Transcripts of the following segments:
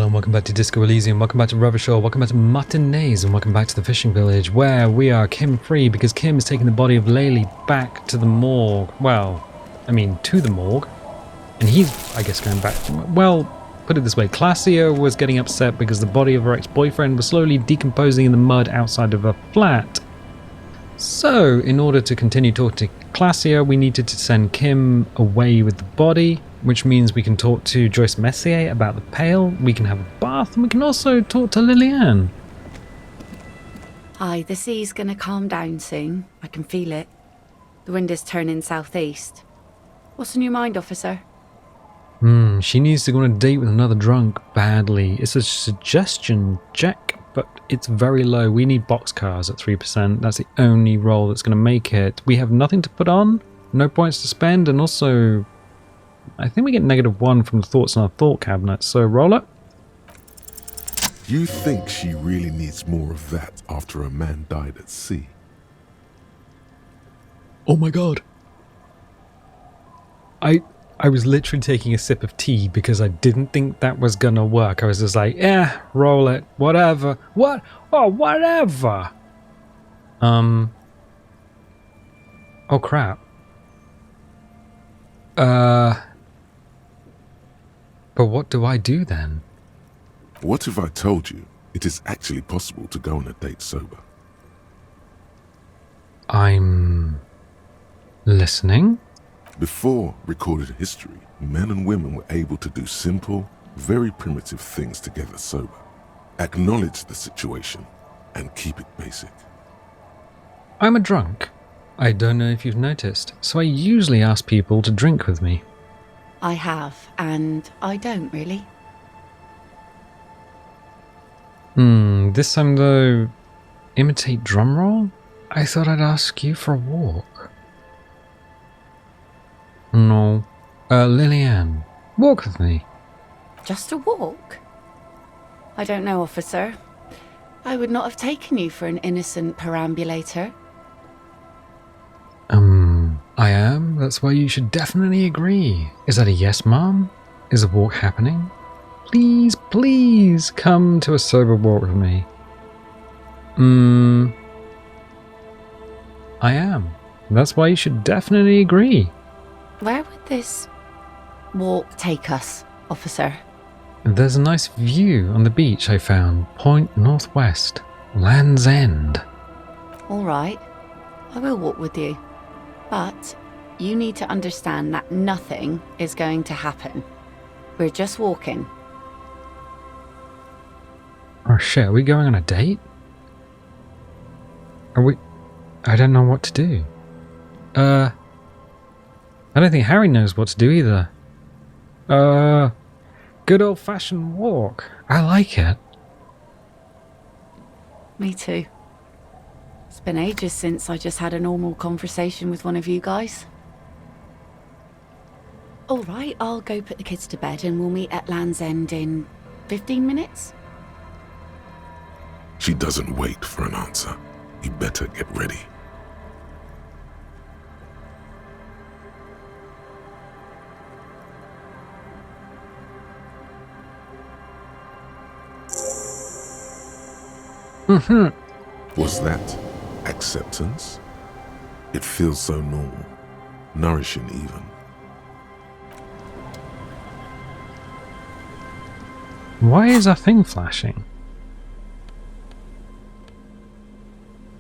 and welcome back to Disco Elysium, welcome back to Rubber Shore, welcome back to Martinez, and welcome back to the fishing village, where we are Kim free, because Kim is taking the body of Laylee back to the morgue. Well, I mean, to the morgue. And he's, I guess, going back. Well, put it this way, Classia was getting upset because the body of her ex-boyfriend was slowly decomposing in the mud outside of her flat. So, in order to continue talking to Classia, we needed to send Kim away with the body, which means we can talk to Joyce Messier about the pail, we can have a bath, and we can also talk to Liliane. Hi, the sea's gonna calm down soon. I can feel it. The wind is turning southeast. What's on your mind, officer? She needs to go on a date with another drunk badly. It's a suggestion, Jack, but it's very low. We need boxcars at 3%. That's the only roll that's going to make it. We have nothing to put on, no points to spend, and also I think we get -1 from the thoughts in our thought cabinet. So roll it. You think she really needs more of that after a man died at sea? Oh my god. I was literally taking a sip of tea because I didn't think that was gonna work. I was just like, roll it, whatever. What? Oh, whatever. Oh crap. But what do I do then? What if I told you it is actually possible to go on a date sober? I'm listening. Before recorded history, men and women were able to do simple, very primitive things together sober. Acknowledge the situation and keep it basic. I'm a drunk. I don't know if you've noticed, so I usually ask people to drink with me. I have, and I don't really. This time though, imitate drum roll? I thought I'd ask you for a walk. No. Liliane, walk with me. Just a walk? I don't know, officer. I would not have taken you for an innocent perambulator. I am. That's why you should definitely agree. Is that a yes, Mom? Is a walk happening? Please, please come to a sober walk with me. I am. That's why you should definitely agree. Where would this walk take us, officer? There's a nice view on the beach I found. Point northwest. Land's End. All right. I will walk with you. But you need to understand that nothing is going to happen. We're just walking. Oh shit, are we going on a date? Are we... I don't know what to do. I don't think Harry knows what to do either. Good old-fashioned walk. I like it. Me too. It's been ages since I just had a normal conversation with one of you guys. All right, I'll go put the kids to bed and we'll meet at Land's End in 15 minutes. She doesn't wait for an answer. You better get ready. Was that acceptance? It feels so normal, nourishing even. Why is our thing flashing?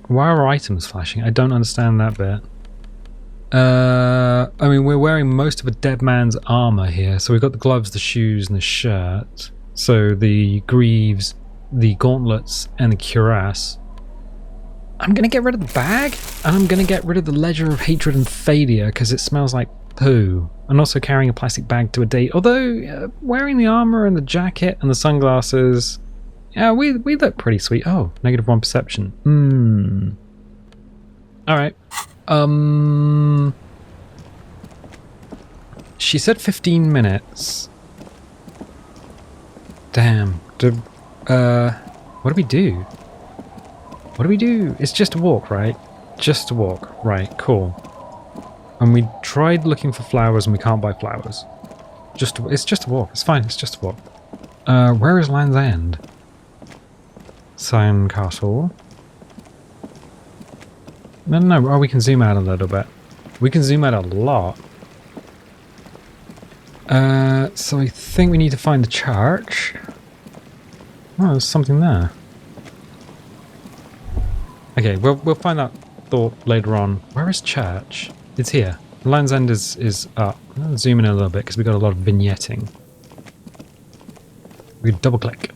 Why are items flashing? I don't understand that bit. I mean, we're wearing most of a dead man's armor here. So we've got the gloves, the shoes, and the shirt. So the greaves, the gauntlets, and the cuirass. I'm going to get rid of the bag, and I'm going to get rid of the Ledger of Hatred and Failure, because it smells like poo. And also carrying a plastic bag to a date. Although, wearing the armor and the jacket and the sunglasses... Yeah, we look pretty sweet. Oh, -1 perception. Alright. She said 15 minutes. Damn. What do we do? What do we do? It's just a walk, right? Just a walk. Right, cool. And we tried looking for flowers and we can't buy flowers. It's just a walk. It's fine. It's just a walk. Where is Land's End? Sandcastle. No. Oh, we can zoom out a little bit. We can zoom out a lot. So I think we need to find the church. Oh, there's something there. Okay, we'll find that thought later on. Where is church? It's here. Land's End is up. I'll zoom in a little bit because we got a lot of vignetting. We double click.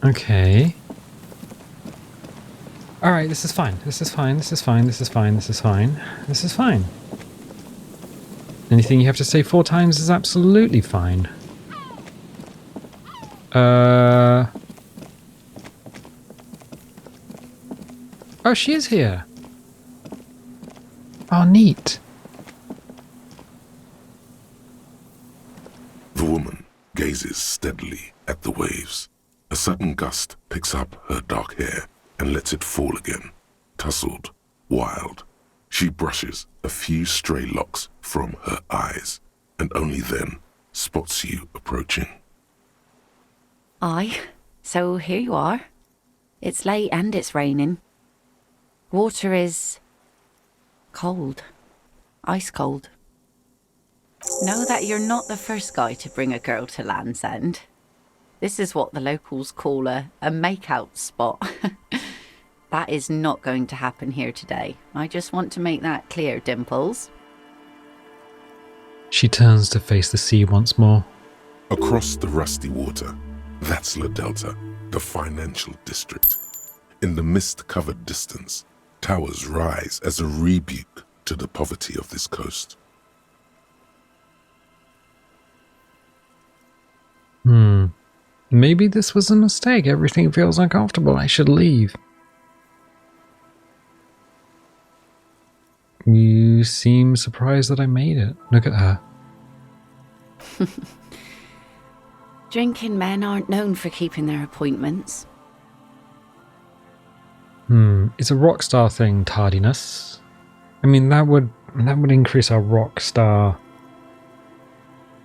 Okay. Alright, this is fine. This is fine. This is fine. This is fine. This is fine. This is fine. Anything you have to say 4 times is absolutely fine. Oh, she is here. Oh, neat. The woman gazes steadily at the waves. A sudden gust picks up her dark hair and lets it fall again, tousled, wild. She brushes a few stray locks from her eyes, and only then spots you approaching. Aye, so here you are. It's late and it's raining. Water is cold. Ice cold. Know that you're not the first guy to bring a girl to Land's End. This is what the locals call a make-out spot. That is not going to happen here today. I just want to make that clear, Dimples. She turns to face the sea once more. Across the rusty water, that's La Delta, the financial district. In the mist-covered distance, towers rise as a rebuke to the poverty of this coast. Maybe this was a mistake. Everything feels uncomfortable. I should leave. You seem surprised that I made it. Look at her. Drinking men aren't known for keeping their appointments. It's a rock star thing, tardiness. I mean, that would increase our rock star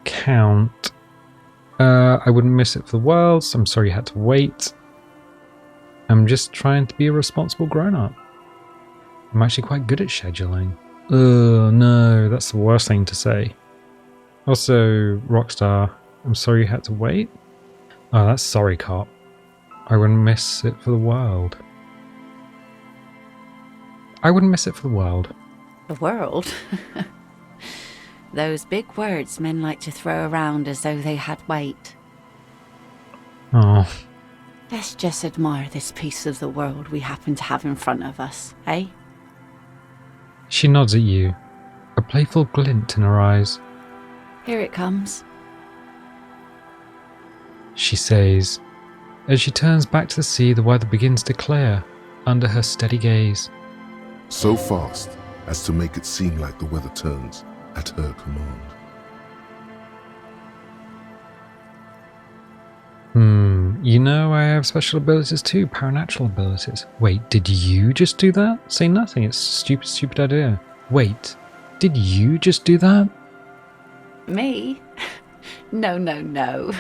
count. I wouldn't miss it for the world, so I'm sorry you had to wait. I'm just trying to be a responsible grown-up. I'm actually quite good at scheduling. Oh no, that's the worst thing to say. Also, Rockstar, I'm sorry you had to wait. Oh, that's sorry, cop. I wouldn't miss it for the world. I wouldn't miss it for the world. The world? Those big words men like to throw around as though they had weight. Oh. Let's just admire this piece of the world we happen to have in front of us, eh? She nods at you, a playful glint in her eyes. Here it comes. She says, as she turns back to the sea, the weather begins to clear under her steady gaze. So fast as to make it seem like the weather turns at her command. You know I have special abilities too, paranatural abilities. Wait, did you just do that? Say nothing, it's a stupid idea. Wait, did you just do that? Me? No.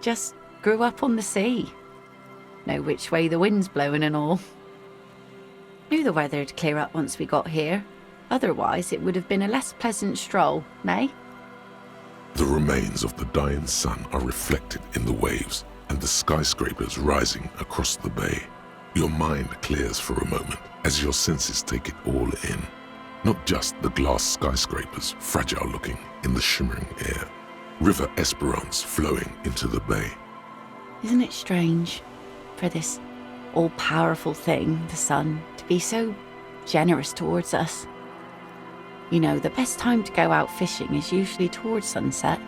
Just grew up on the sea. Know which way the wind's blowing and all. Knew the weather'd clear up once we got here. Otherwise, it would have been a less pleasant stroll, nay? The remains of the dying sun are reflected in the waves and the skyscrapers rising across the bay. Your mind clears for a moment as your senses take it all in. Not just the glass skyscrapers, fragile looking in the shimmering air. River Esperance flowing into the bay. Isn't it strange for this all-powerful thing, the sun, to be so generous towards us? You know, the best time to go out fishing is usually towards sunset,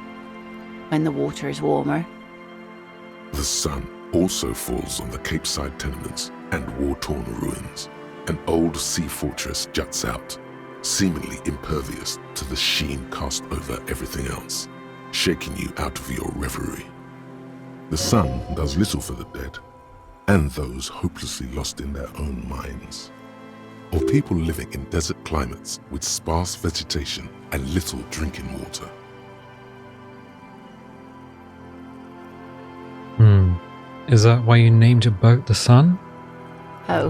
when the water is warmer. The sun also falls on the Capeside tenements and war-torn ruins. An old sea fortress juts out, seemingly impervious to the sheen cast over everything else, shaking you out of your reverie. The sun does little for the dead, and those hopelessly lost in their own minds, or people living in desert climates with sparse vegetation and little drinking water. Is that why you named your boat the Sun? Oh,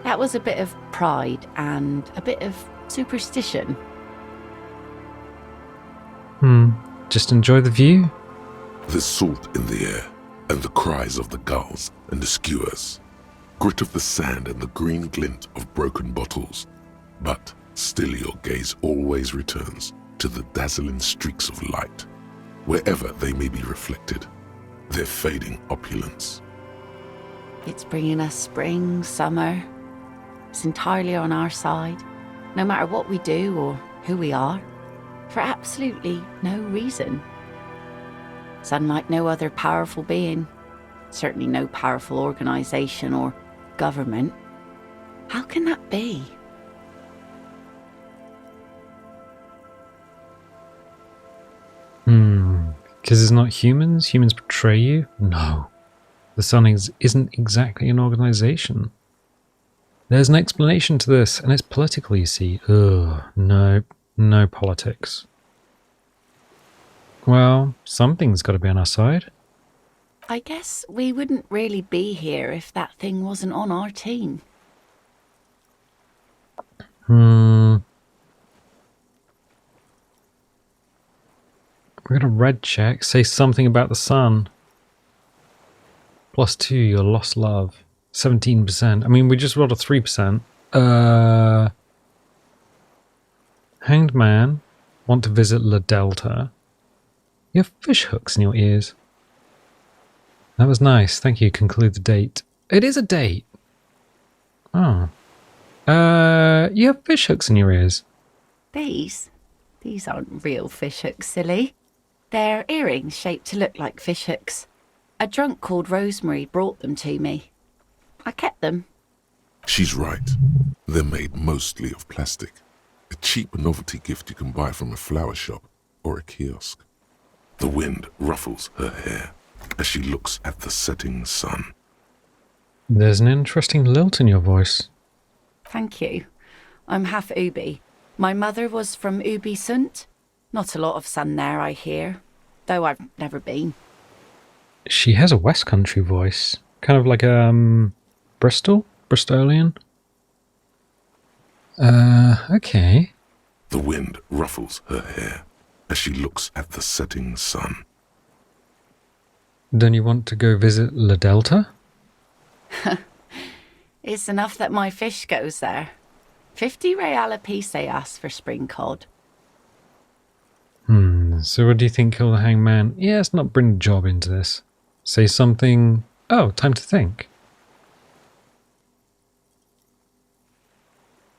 that was a bit of pride and a bit of superstition. Just enjoy the view? There's salt in the air, and the cries of the gulls and the skuas, grit of the sand and the green glint of broken bottles. But still your gaze always returns to the dazzling streaks of light, wherever they may be reflected, their fading opulence. It's bringing us spring, summer. It's entirely on our side, no matter what we do or who we are, for absolutely no reason. It's unlike no other powerful being, certainly no powerful organization or government. How can that be? Because it's not humans? Humans betray you? No. The Sun isn't exactly an organization. There's an explanation to this, and it's political, you see. Ugh, no politics. Well, something's got to be on our side. I guess we wouldn't really be here if that thing wasn't on our team. We're going to red check. Say something about the Sun. +2, your lost love. 17%. I mean, we just rolled a 3%. Hanged man. Want to visit La Delta. You have fish hooks in your ears. That was nice. Thank you. Conclude the date. It is a date. Oh. You have fish hooks in your ears. These aren't real fish hooks, silly. They're earrings shaped to look like fish hooks. A drunk called Rosemary brought them to me. I kept them. She's right. They're made mostly of plastic. A cheap novelty gift you can buy from a flower shop or a kiosk. The wind ruffles her hair as she looks at the setting sun. There's an interesting lilt in your voice. Thank you. I'm half Ubi. My mother was from Ubi Sunt. Not a lot of sun there, I hear, though I've never been. She has a West Country voice. Kind of like Bristolian. Okay. The wind ruffles her hair as she looks at the setting sun. Don't you want to go visit La Delta? It's enough that my fish goes there. 50 real a piece they ask for spring cod. So what do you think, Kill the Hangman? Yeah, let's not bring the job into this. Say something... Oh, time to think.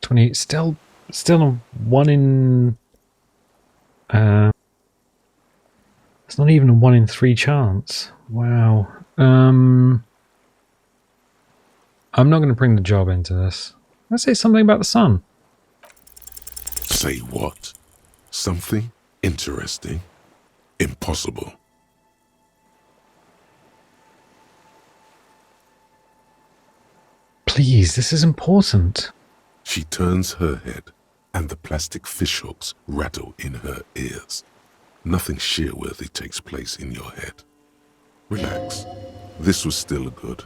28, still a 1 in... it's not even a 1 in 3 chance. Wow. I'm not going to bring the job into this. Let's say something about the Sun. Say what? Something interesting? Impossible. Please, this is important. She turns her head, and the plastic fishhooks rattle in her ears. Nothing shear-worthy takes place in your head. Relax. This was still good.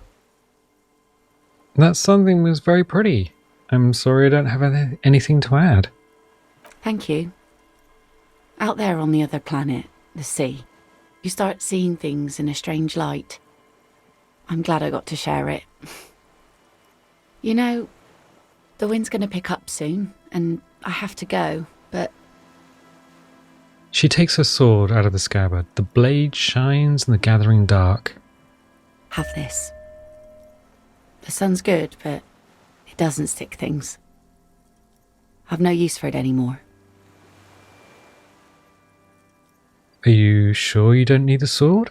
That something was very pretty. I'm sorry I don't have anything to add. Thank you. Out there on the other planet, the sea, you start seeing things in a strange light. I'm glad I got to share it. You know, the wind's going to pick up soon, and I have to go, but... She takes her sword out of the scabbard. The blade shines in the gathering dark. Have this. The sun's good, but it doesn't stick things. I've no use for it anymore. Are you sure you don't need the sword?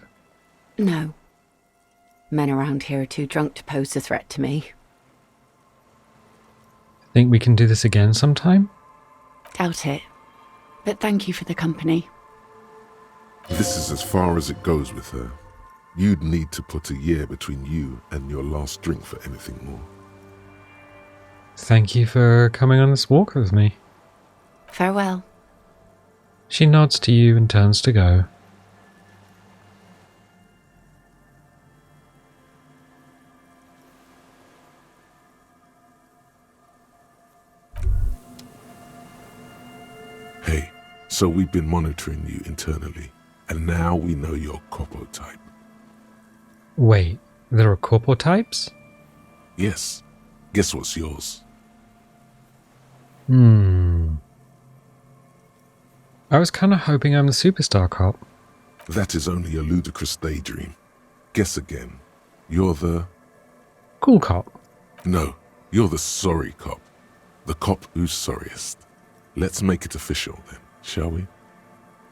No. Men around here are too drunk to pose a threat to me. Think we can do this again sometime? Doubt it. But thank you for the company. This is as far as it goes with her. You'd need to put a year between you and your last drink for anything more. Thank you for coming on this walk with me. Farewell. She nods to you and turns to go. So we've been monitoring you internally, and now we know your corpo type. Wait, there are corpo types? Yes. Guess what's yours? I was kind of hoping I'm the superstar cop. That is only a ludicrous daydream. Guess again. You're the... Cool cop. No, you're the sorry cop. The cop who's sorriest. Let's make it official then, shall we?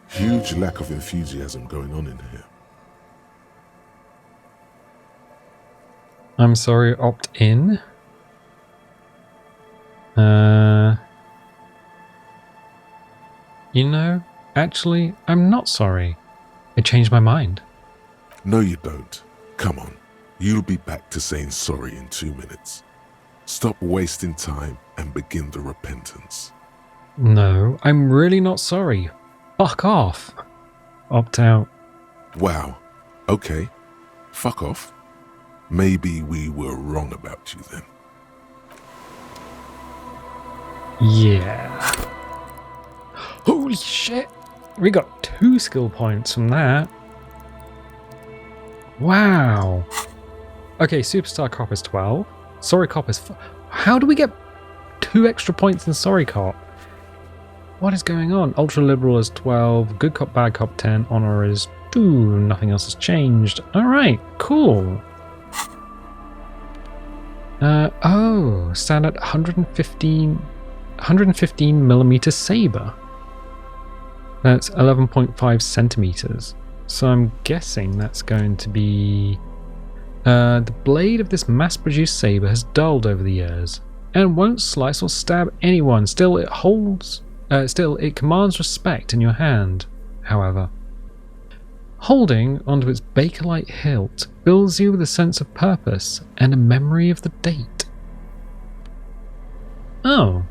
Huge lack of enthusiasm going on in here. I'm sorry, opt in? You know, actually, I'm not sorry. I changed my mind. No, you don't. Come on. You'll be back to saying sorry in 2 minutes. Stop wasting time and begin the repentance. No, I'm really not sorry. Fuck off. Opt out. Wow. Okay. Fuck off. Maybe we were wrong about you then. Yeah. Holy shit! We got 2 skill points from that. Wow. Okay, Superstar Cop is 12. Sorry Cop is... How do we get 2 extra points in Sorry Cop? What is going on? Ultra Liberal is 12. Good Cop, Bad Cop 10. Honor is 2. Nothing else has changed. Alright, cool. Standard 115 millimeter saber. That's 11.5 centimeters. So I'm guessing that's going to be... the blade of this mass-produced saber has dulled over the years and won't slice or stab anyone. Still, it commands respect in your hand, however. Holding onto its bakelite hilt fills you with a sense of purpose and a memory of the date. Oh.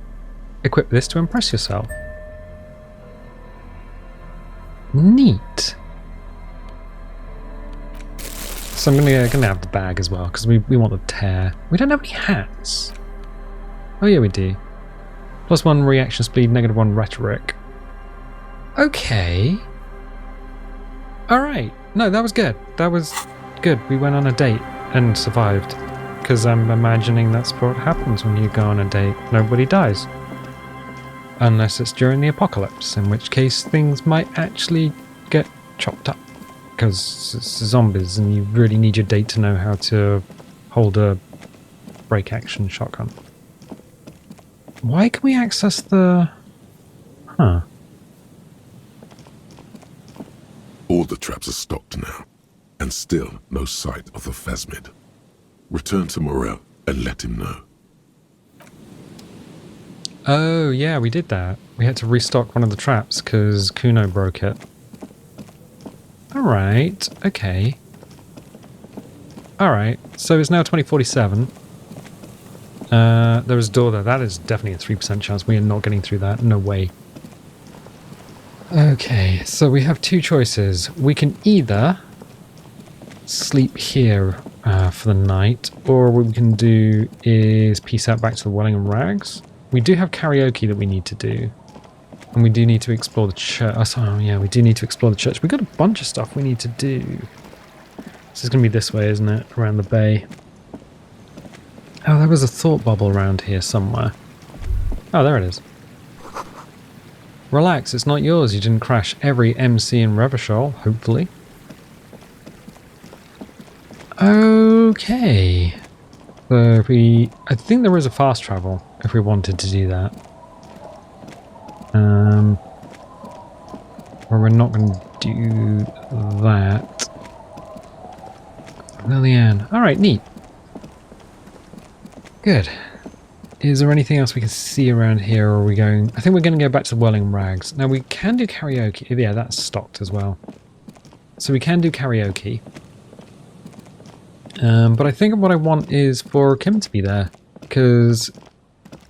Equip this to impress yourself. Neat. So I'm gonna have the bag as well, because we want the tear. We don't have any hats. Oh yeah, we do. +1 reaction speed, -1 rhetoric. Okay. Alright. No, that was good. That was good. We went on a date and survived. Because I'm imagining that's what happens when you go on a date. Nobody dies. Unless it's during the apocalypse, in which case things might actually get chopped up. Because it's zombies and you really need your date to know how to hold a break action shotgun. Why can we access the... Huh. All the traps are stocked now, and still no sight of the phasmid. Return to Morel and let him know. Oh, yeah, we did that. We had to restock one of the traps because Kuno broke it. Alright, okay. Alright, so it's now 2047. There was a door there. That is definitely a 3% chance. We are not getting through that. No way. Okay, so we have 2 choices. We can either sleep here for the night, or what we can do is peace out back to the Welling and Rags. We do have karaoke that we need to do. And we do need to explore the church. Oh, yeah, we do need to explore the church. We've got a bunch of stuff we need to do. This is going to be this way, isn't it? Around the bay. Oh, there was a thought bubble around here somewhere. Oh, there it is. Relax, it's not yours. You didn't crash every MC in Revachol, hopefully. Okay. So if I think there is a fast travel if we wanted to do that. Or we're not going to do that. Lillian. Alright, neat. Good. Is there anything else we can see around here, or are we going... I think we're going to go back to the Welling Rags. Now, we can do karaoke. Yeah, that's stocked as well. So we can do karaoke. But I think what I want is for Kim to be there. Because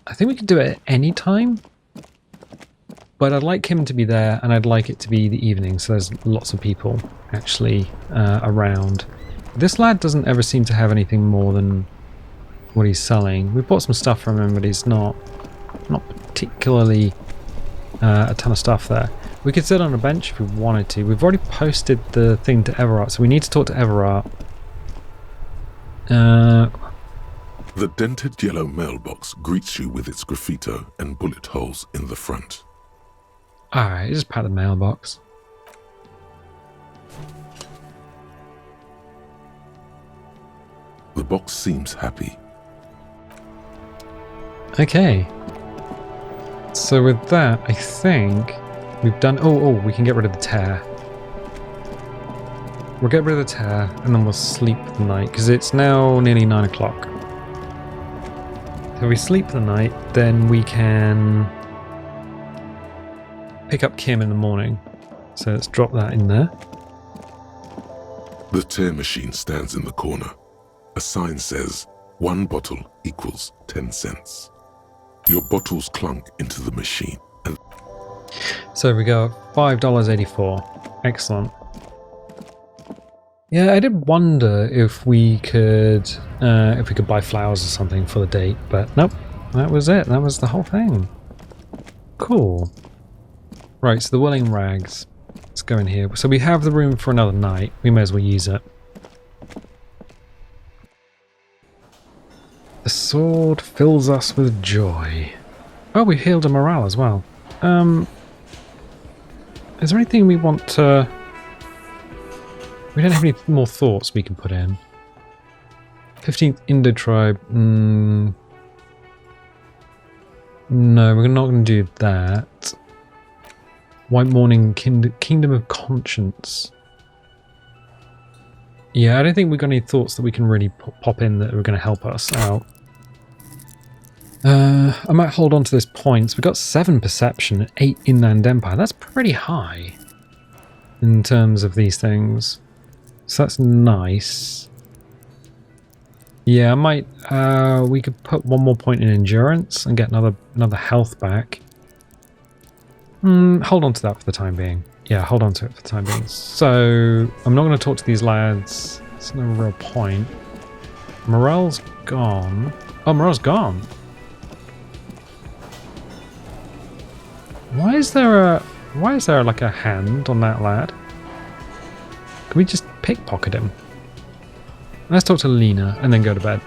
I think we can do it at any time. But I'd like Kim to be there, and I'd like it to be the evening, so there's lots of people actually around. This lad doesn't ever seem to have anything more than what he's selling. We bought some stuff from him, but he's not particularly a ton of stuff there. We could sit on a bench if we wanted to. We've already posted the thing to Everart, so we need to talk to Everart. The dented yellow mailbox greets you with its graffito and bullet holes in the front. Alright, just pat the mailbox. The box seems happy. Okay. So with that, I think we've done... Oh, we can get rid of the tear. We'll get rid of the tear, and then we'll sleep for the night, because it's now nearly 9 o'clock. So we sleep for the night, then we can pick up Kim in the morning. So let's drop that in there. The tear machine stands in the corner. A sign says, 1 bottle equals 10 cents. Your bottles clunk into the machine. And so we go $5.84. Excellent. Yeah, I did wonder if we could buy flowers or something for the date, but nope, that was it. That was the whole thing. Cool. Right, so the willing rags. Let's go in here. So we have the room for another night. We may as well use it. The sword fills us with joy. Oh, we healed a morale as well. Is there anything we want to... We don't have any more thoughts we can put in. 15th Indo tribe. No, we're not going to do that. White Morning Kingdom of Conscience. Yeah, I don't think we've got any thoughts that we can really pop in that are going to help us out. I might hold on to those points. We've got 7 perception, 8 Inland Empire. That's pretty high in terms of these things. So that's nice. Yeah, I might... we could put 1 more point in endurance and get another health back. Hold on to that for the time being. Yeah, hold on to it for the time being. So, I'm not going to talk to these lads. There's no real point. Morale's gone. Oh, morale's gone. Why is there like a hand on that lad? Can we just pickpocket him? Let's talk to Lena and then go to bed.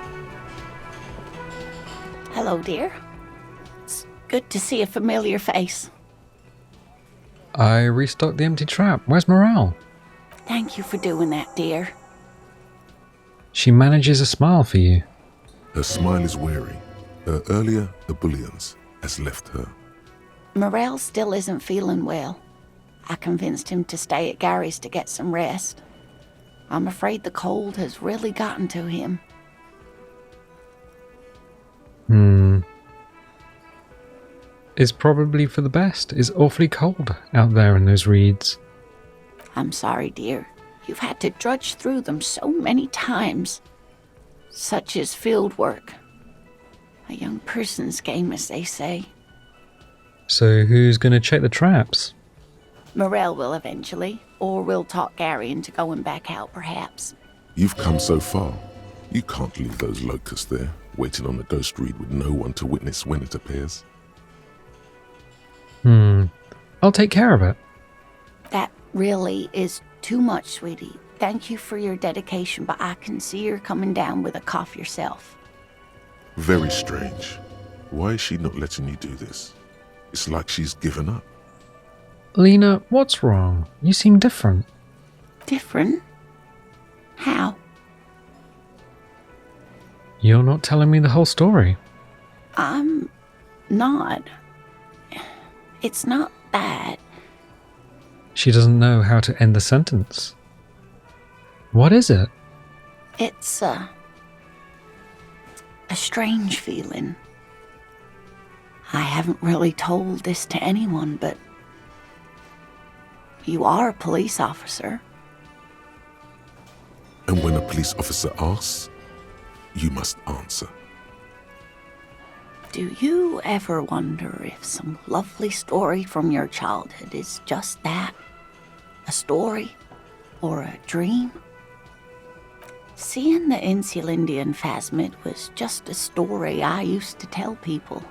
Hello, dear. It's good to see a familiar face. I restocked the empty trap. Where's Morale? Thank you for doing that, dear. She manages a smile for you. Her smile is weary. Her earlier ebullience has left her. Morel still isn't feeling well. I convinced him to stay at Gary's to get some rest. I'm afraid the cold has really gotten to him. It's probably for the best. It's awfully cold out there in those reeds. I'm sorry, dear. You've had to drudge through them so many times. Such is field work. A young person's game, as they say. So who's going to check the traps? Morel will eventually, or we'll talk Gary into going back out, perhaps. You've come so far. You can't leave those locusts there, waiting on the ghost reed with no one to witness when it appears. I'll take care of it. That really is too much, sweetie. Thank you for your dedication, but I can see you're coming down with a cough yourself. Very strange. Why is she not letting you do this? It's like she's given up. Lena, what's wrong? You seem different. Different? How? You're not telling me the whole story. I'm not. It's not that. She doesn't know how to end the sentence. What is it? It's a strange feeling. I haven't really told this to anyone, but you are a police officer. And when a police officer asks, you must answer. Do you ever wonder if some lovely story from your childhood is just that? A story? Or a dream? Seeing the Insulindian phasmid was just a story I used to tell people.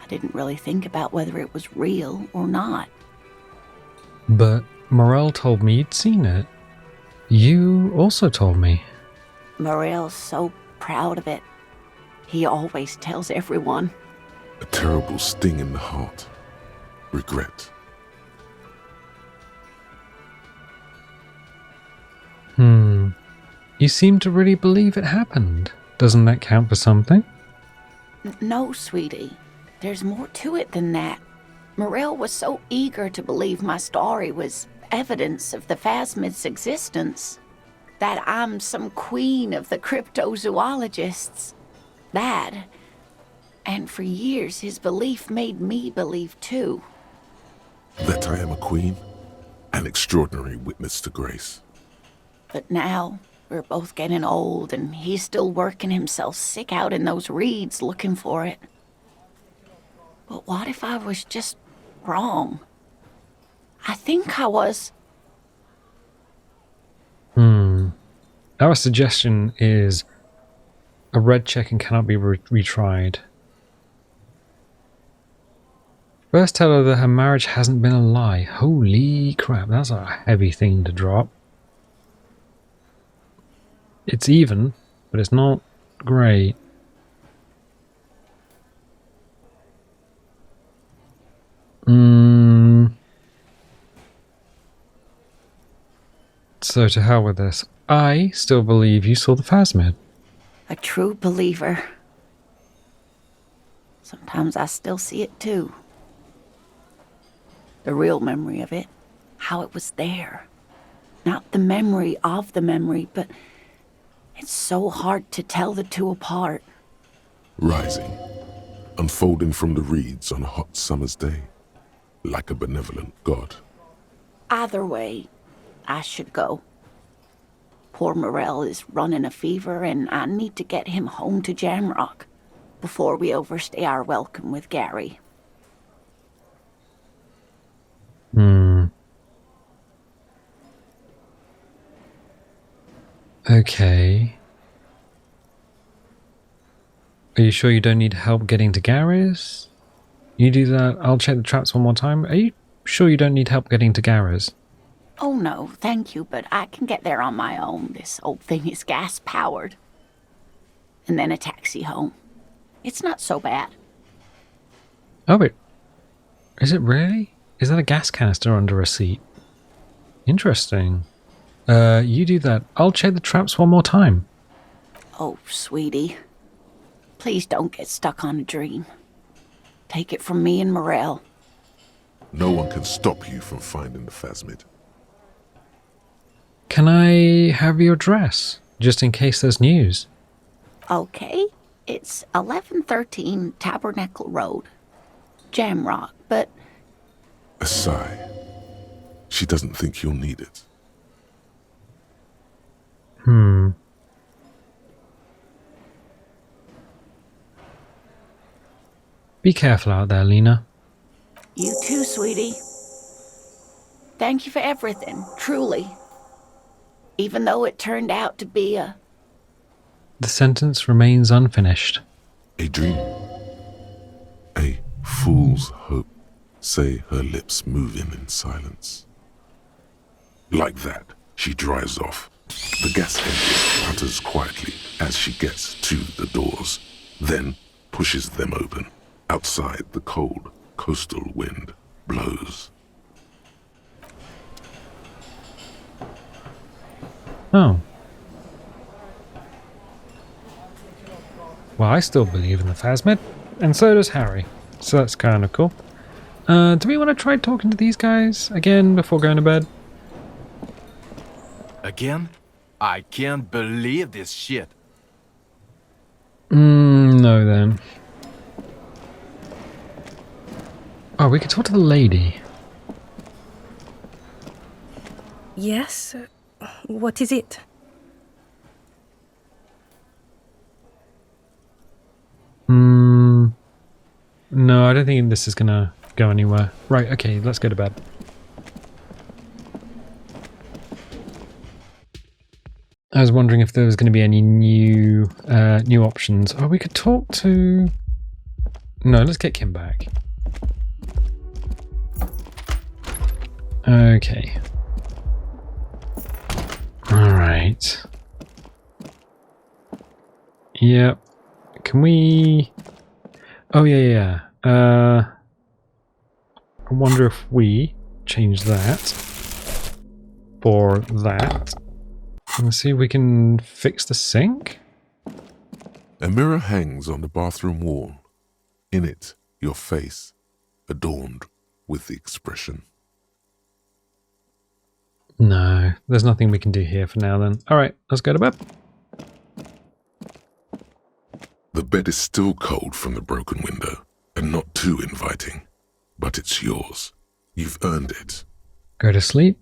I didn't really think about whether it was real or not. But Morel told me you'd seen it. You also told me. Morel's so proud of it. He always tells everyone. A terrible sting in the heart. Regret. You seem to really believe it happened. Doesn't that count for something? No, sweetie. There's more to it than that. Morel was so eager to believe my story was evidence of the phasmid's existence, that I'm some queen of the cryptozoologists. That, and for years his belief made me believe too. That I am a queen? An extraordinary witness to grace. But now, we're both getting old and he's still working himself sick out in those reeds looking for it. But what if I was just wrong? I think I was. Our suggestion is a red check and cannot be retried. First tell her that her marriage hasn't been a lie. Holy crap, that's a heavy thing to drop. It's even, but it's not great. So to hell with this. I still believe you saw the phasmid. A true believer. Sometimes I still see it too. The real memory of it. How it was there. Not the memory of the memory, but it's so hard to tell the two apart. Rising, unfolding from the reeds on a hot summer's day, like a benevolent god. Either way, I should go. Poor Morel is running a fever and I need to get him home to Jamrock before we overstay our welcome with Gary. Okay. Are you sure you don't need help getting to Gary's? You do that, I'll check the traps one more time. Are you sure you don't need help getting to Gary's? Oh no, thank you, but I can get there on my own. This old thing is gas-powered. And then a taxi home. It's not so bad. Oh wait. Is it really? Is that a gas canister under a seat? Interesting. You do that. I'll check the traps one more time. Oh, sweetie. Please don't get stuck on a dream. Take it from me and Morel. No one can stop you from finding the phasmid. Can I have your address, just in case there's news? Okay. It's 1113 Tabernacle Road. Jamrock, but... A sigh. She doesn't think you'll need it. Be careful out there, Lena. You too, sweetie. Thank you for everything, truly. Even though it turned out to be a... The sentence remains unfinished. A dream. A fool's hope. Say her lips moving in silence. Like that, she drives off. The gas engine putters quietly as she gets to the doors, then pushes them open. Outside, the cold, coastal wind blows. Oh. Well, I still believe in the phasmid, and so does Harry. So that's kind of cool. Do we want to try talking to these guys again before going to bed? Again? I can't believe this shit. No then. Oh, we could talk to the lady. Yes? What is it? No, I don't think this is gonna go anywhere. Right, okay, let's go to bed. I was wondering if there was going to be any new options. Oh, we could talk to... No, let's get Kim back. Okay. Alright. Yep. Can we... Oh, yeah. I wonder if we change that for that. And see if we can fix the sink? A mirror hangs on the bathroom wall. In it, your face, adorned with the expression. No, there's nothing we can do here for now then. Alright, let's go to bed. The bed is still cold from the broken window, and not too inviting. But it's yours. You've earned it. Go to sleep.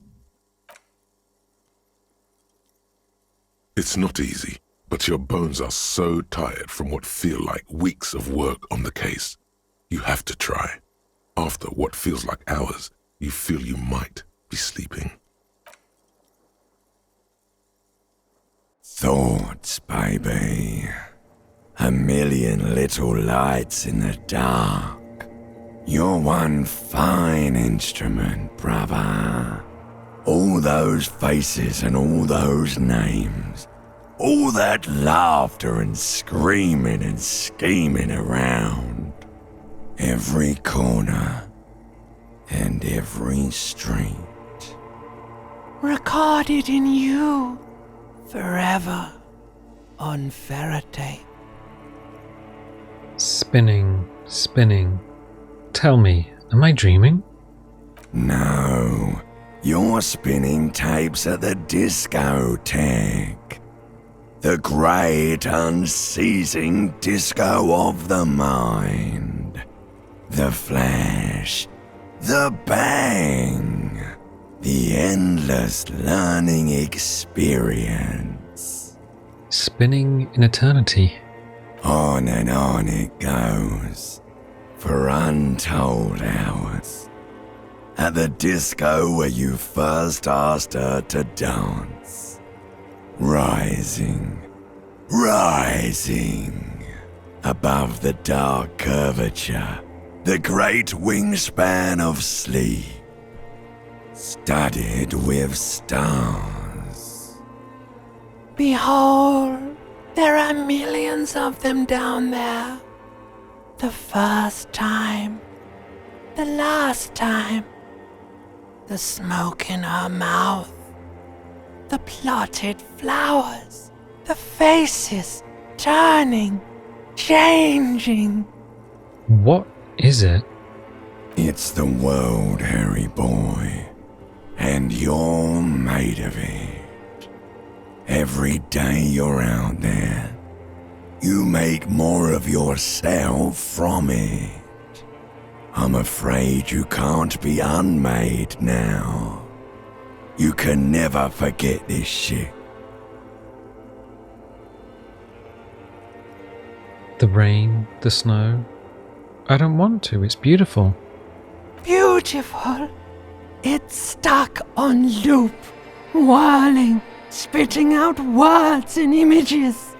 It's not easy, but your bones are so tired from what feel like weeks of work on the case. You have to try. After what feels like hours, you feel you might be sleeping. Thoughts, baby. A million little lights in the dark. You're one fine instrument, brother. All those faces and all those names. All that laughter and screaming and scheming around. Every corner and every street. Recorded in you forever on Faraday. Spinning, spinning. Tell me, am I dreaming? No, you're spinning tapes at the discotheque. The great unceasing disco of the mind. The flash, the bang, the endless learning experience. Spinning in eternity. On and on it goes, for untold hours. At the disco where you first asked her to dance. Rising, rising, above the dark curvature, the great wingspan of sleep, studded with stars. Behold, there are millions of them down there. The first time, the last time, the smoke in her mouth, the plotted flowers, the faces turning, changing. What is it? It's the world, Harry boy, and you're made of it. Every day you're out there, you make more of yourself from it. I'm afraid you can't be unmade now. You can never forget this shit. The rain, the snow. I don't want to, it's beautiful. Beautiful. It's stuck on loop, whirling, spitting out words and images.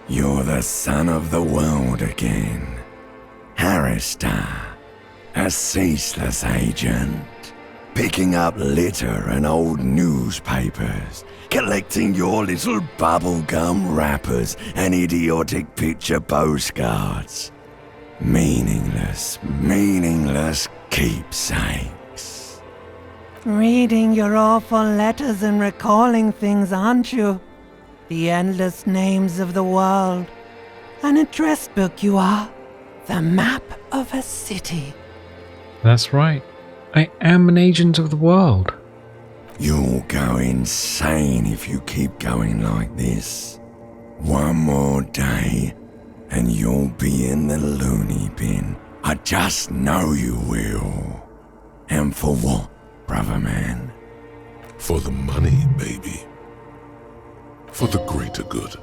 You're the son of the world again. Harrister, a ceaseless agent. Picking up litter and old newspapers, collecting your little bubblegum wrappers and idiotic picture postcards. Meaningless, meaningless keepsakes. Reading your awful letters and recalling things, aren't you? The endless names of the world. An address book you are. The map of a city. That's right. I am an agent of the world. You'll go insane if you keep going like this. One more day, and you'll be in the loony bin. I just know you will. And for what, brother man? For the money, baby. For the greater good.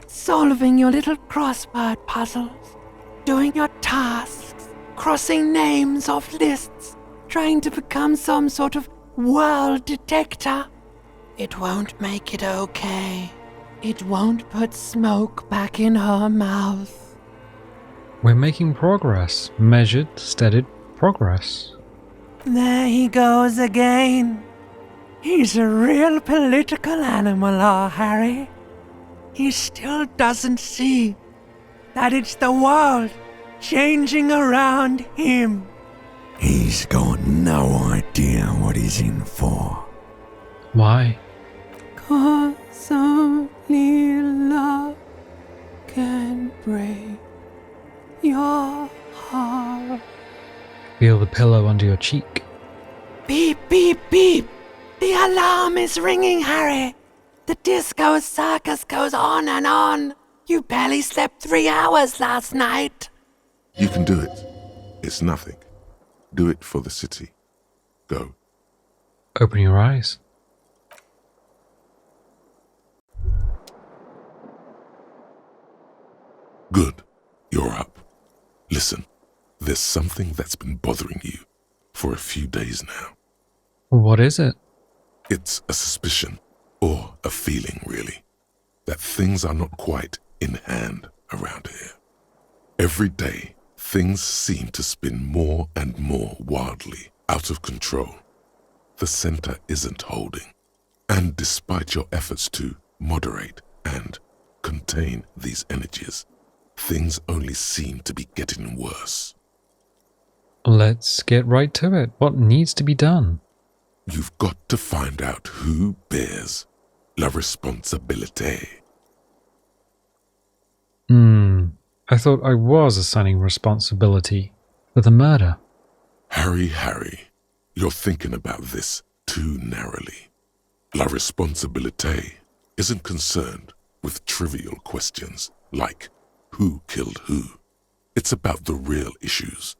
Solving your little crossword puzzles. Doing your tasks. Crossing names off lists. Trying to become some sort of world detector. It won't make it okay. It won't put smoke back in her mouth. We're making progress. Measured, steadied progress. There he goes again. He's a real political animal, our Harry. He still doesn't see that it's the world changing around him. He's got no idea what he's in for. Why? 'Cause only love can break your heart. Feel the pillow under your cheek. Beep, beep, beep. The alarm is ringing, Harry. The disco circus goes on and on. You barely slept 3 hours last night. You can do it. It's nothing. Do it for the city. Go. Open your eyes. Good. You're up. Listen, there's something that's been bothering you for a few days now. What is it? It's a suspicion, or a feeling really, that things are not quite in hand around here. Every day, things seem to spin more and more wildly out of control. The center isn't holding, and despite your efforts to moderate and contain these energies, things only seem to be getting worse. Let's get right to it. What needs to be done? You've got to find out who bears la responsabilité. I thought I was assigning responsibility for the murder. Harry, you're thinking about this too narrowly. La responsabilité isn't concerned with trivial questions like who killed who. It's about the real issues,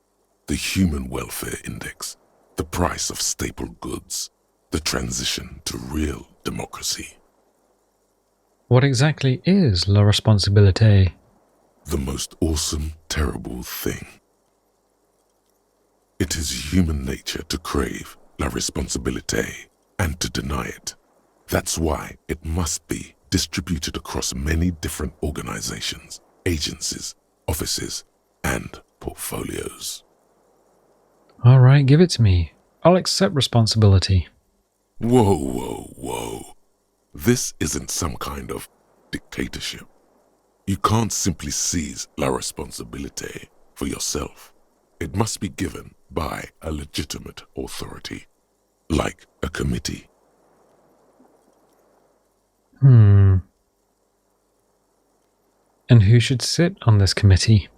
the human welfare index, the price of staple goods, the transition to real democracy. What exactly is la responsabilité? The most awesome, terrible thing. It is human nature to crave la responsabilité and to deny it. That's why it must be distributed across many different organizations, agencies, offices, and portfolios. All right, give it to me. I'll accept responsibility. Whoa. This isn't some kind of dictatorship. You can't simply seize la responsabilité for yourself. It must be given by a legitimate authority, like a committee. And who should sit on this committee?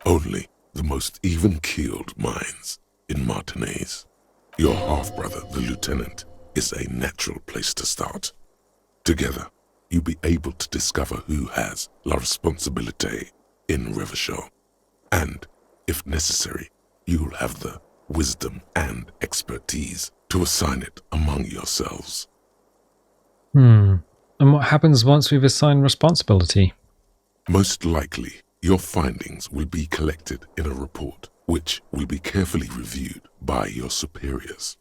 Only the most even-keeled minds in Martinaise. Your half-brother, the lieutenant, is a natural place to start. Together, you'll be able to discover who has la responsabilité in Revachol. And, if necessary, you'll have the wisdom and expertise to assign it among yourselves. And what happens once we've assigned responsibility? Most likely, your findings will be collected in a report, which will be carefully reviewed by your superiors.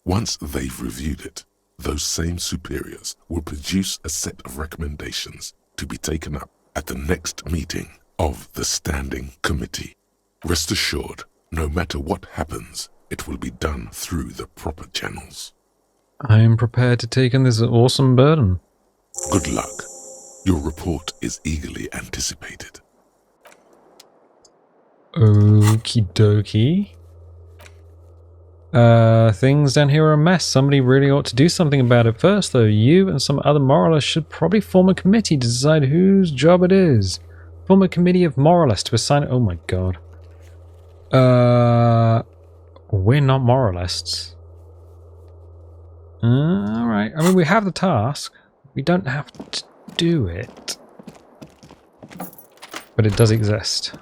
Once they've reviewed it, those same superiors will produce a set of recommendations to be taken up at the next meeting of the Standing Committee. Rest assured, no matter what happens, it will be done through the proper channels. I am prepared to take on this awesome burden. Good luck. Your report is eagerly anticipated. Okie dokie. Things down here are a mess. Somebody really ought to do something about it first, though. You and some other moralists should probably form a committee to decide whose job it is. Form a committee of moralists to assign... Oh my god. We're not moralists. Alright. I mean, we have the task. We don't have to do it. But it does exist.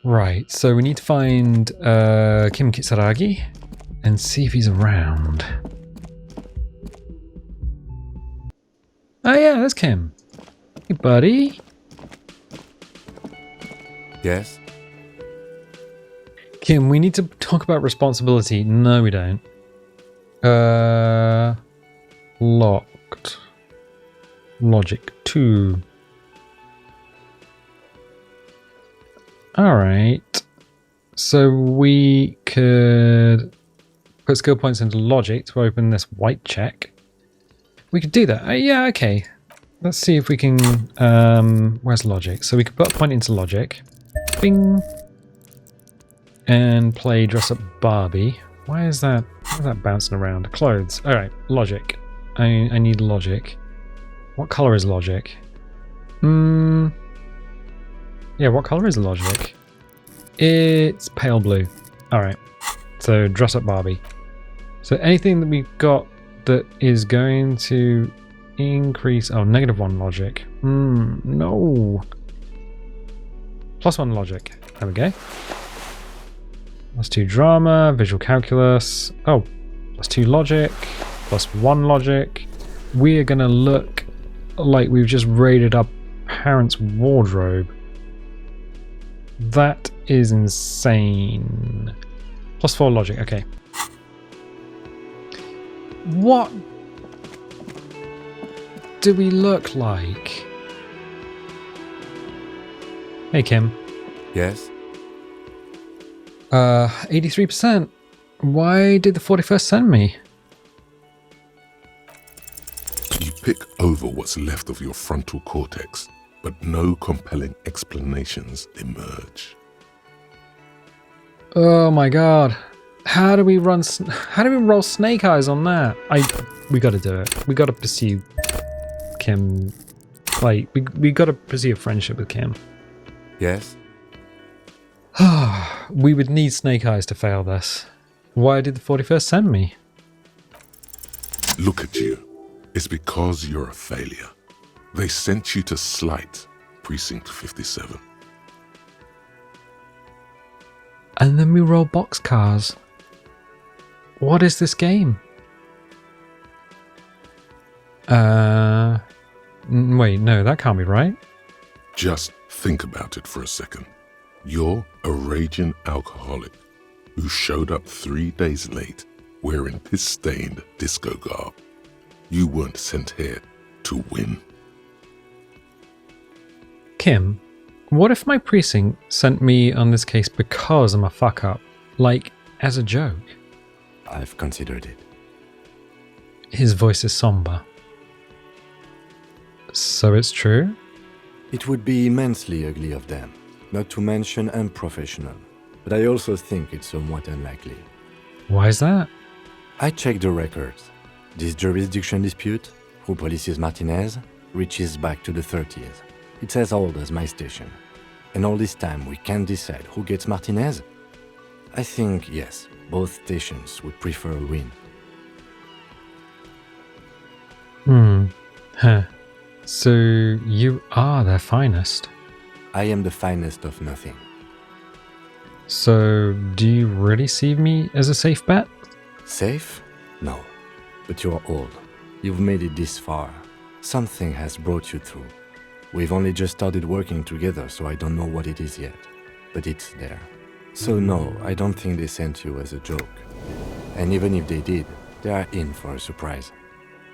Right, so we need to find Kim Kisaragi and see if he's around. Oh yeah, there's Kim. Hey buddy. Yes? Kim, we need to talk about responsibility. No, we don't. Locked. Logic 2. Alright. So we could put skill points into logic to open this white check. We could do that. Yeah, okay. Let's see if we can... where's logic? So we could put a point into logic. Bing. And play dress up Barbie. Why is that bouncing around? Clothes. Alright, logic. I need logic. What color is logic? Yeah, what color is logic? It's pale blue. Alright. So dress up Barbie. So anything that we've got that is going to increase... Oh, -1 logic. No. +1 logic. There we go. +2 drama, visual calculus. Oh, +2 logic, +1 logic. We are going to look like we've just raided our parents' wardrobe. That is insane. +4 logic, okay. What do we look like? Hey, Kim. Yes? 83%. Why did the 41st send me? You pick over what's left of your frontal cortex, but no compelling explanations emerge. Oh my god. How do we roll snake eyes on that? We gotta do it. We gotta pursue Kim. Like, we gotta pursue a friendship with Kim. Yes? We would need snake eyes to fail this. Why did the 41st send me? Look at you. It's because you're a failure. They sent you to Slight, Precinct 57. And then we roll boxcars. What is this game? Wait, no, that can't be right. Just think about it for a second. You're a raging alcoholic who showed up 3 days late wearing piss-stained disco garb. You weren't sent here to win. Kim, what if my precinct sent me on this case because I'm a fuck-up? Like, as a joke? I've considered it. His voice is somber. So it's true? It would be immensely ugly of them, not to mention unprofessional. But I also think it's somewhat unlikely. Why is that? I checked the records. This jurisdiction dispute, who polices Martinez, reaches back to the 30s. It's as old as my station. And all this time we can't decide who gets Martinez? I think, yes, both stations would prefer a win. Huh. So you are their finest. I am the finest of nothing. So do you really see me as a safe bet? Safe? No. But you're old. You've made it this far. Something has brought you through. We've only just started working together, so I don't know what it is yet. But it's there. So no, I don't think they sent you as a joke. And even if they did, they are in for a surprise.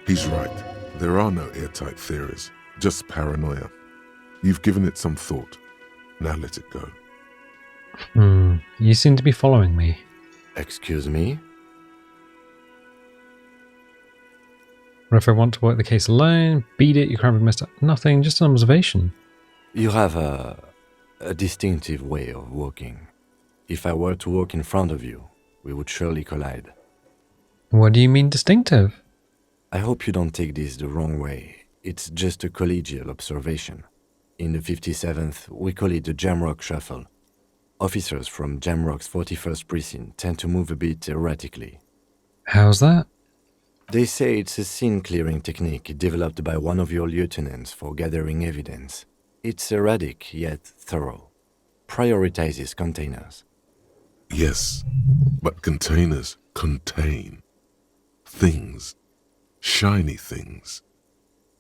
He's right. There are no airtight theories, just paranoia. You've given it some thought. Now let it go. You seem to be following me. Excuse me? What if I want to work the case alone? Beat it, you can't be messed up. Nothing, just an observation. You have a distinctive way of walking. If I were to walk in front of you, we would surely collide. What do you mean distinctive? I hope you don't take this the wrong way. It's just a collegial observation. In the 57th, we call it the Jamrock Shuffle. Officers from Jamrock's 41st Precinct tend to move a bit erratically. How's that? They say it's a scene-clearing technique developed by one of your lieutenants for gathering evidence. It's erratic, yet thorough. Prioritizes containers. Yes, but containers contain things. Shiny things.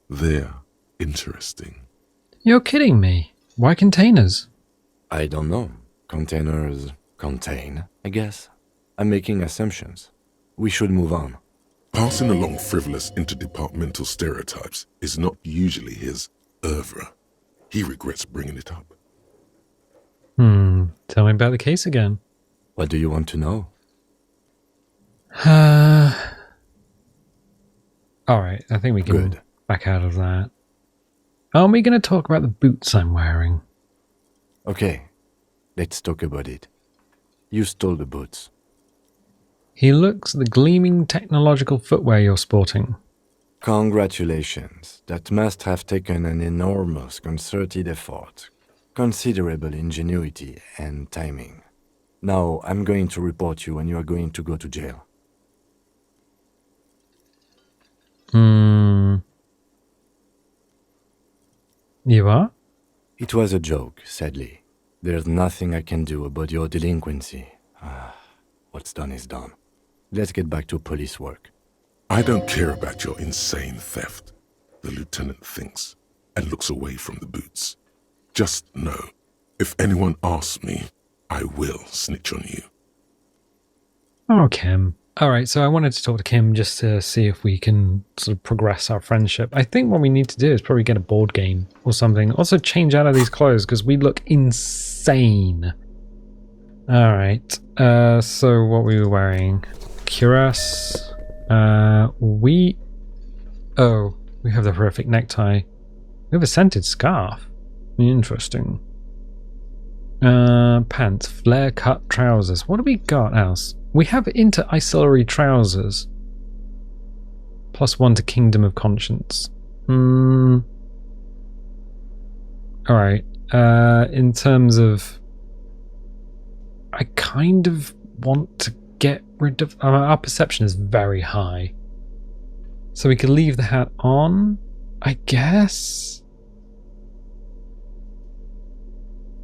They're interesting. You're kidding me. Why containers? I don't know. Containers contain, I guess. I'm making assumptions. We should move on. Passing along frivolous interdepartmental stereotypes is not usually his oeuvre. He regrets bringing it up. Tell me about the case again. What do you want to know? Alright, I think we can Good. back out of that. Aren't we going to talk about the boots I'm wearing? Okay, let's talk about it. You stole the boots. He looks the gleaming technological footwear you're sporting. Congratulations. That must have taken an enormous concerted effort, considerable ingenuity and timing. Now, I'm going to report you and you are going to go to jail. You are? It was a joke, sadly. There's nothing I can do about your delinquency. What's done is done. Let's get back to police work. I don't care about your insane theft, the lieutenant thinks, and looks away from the boots. Just know, if anyone asks me, I will snitch on you. Oh, Kim. Alright, so I wanted to talk to Kim just to see if we can sort of progress our friendship. I think what we need to do is probably get a board game or something. Also change out of these clothes because we look insane. Alright, so what we were wearing? Cuirass. We have the horrific necktie. We have a scented scarf. Interesting. Pants, flare cut trousers. What do we got else? We have inter-ancillary trousers. +1 to Kingdom of Conscience. Alright. In terms of... I kind of want to get rid of... our perception is very high. So we could leave the hat on, I guess?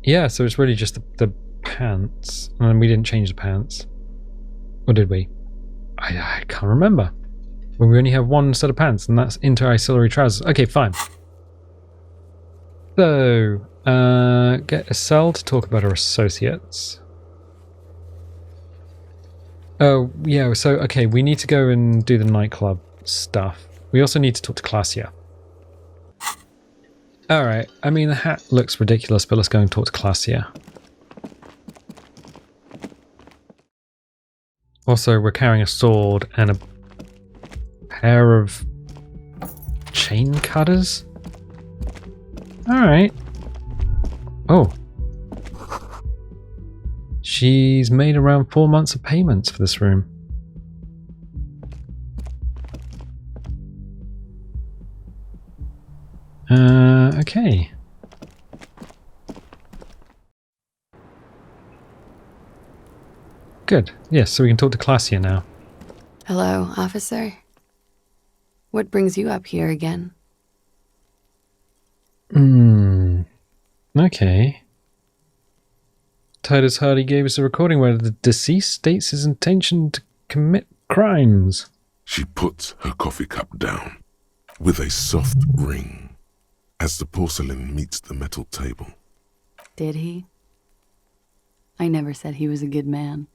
Yeah, so it's really just the pants. And we didn't change the pants. Or did we? I can't remember. Well, we only have one set of pants, and that's inter-ancillary trousers. Okay, fine. So, get a cell to talk about our associates. Oh, yeah, so, okay, we need to go and do the nightclub stuff. We also need to talk to Classia. Alright, I mean, the hat looks ridiculous, but let's go and talk to Classia. Also, we're carrying a sword and a pair of chain cutters. Alright. Oh. She's made around 4 months of payments for this room. Okay. Good. Yes, so we can talk to Classia now. Hello, officer. What brings you up here again? Okay. Titus Hardy gave us a recording where the deceased states his intention to commit crimes. She puts her coffee cup down with a soft ring as the porcelain meets the metal table. Did he? I never said he was a good man,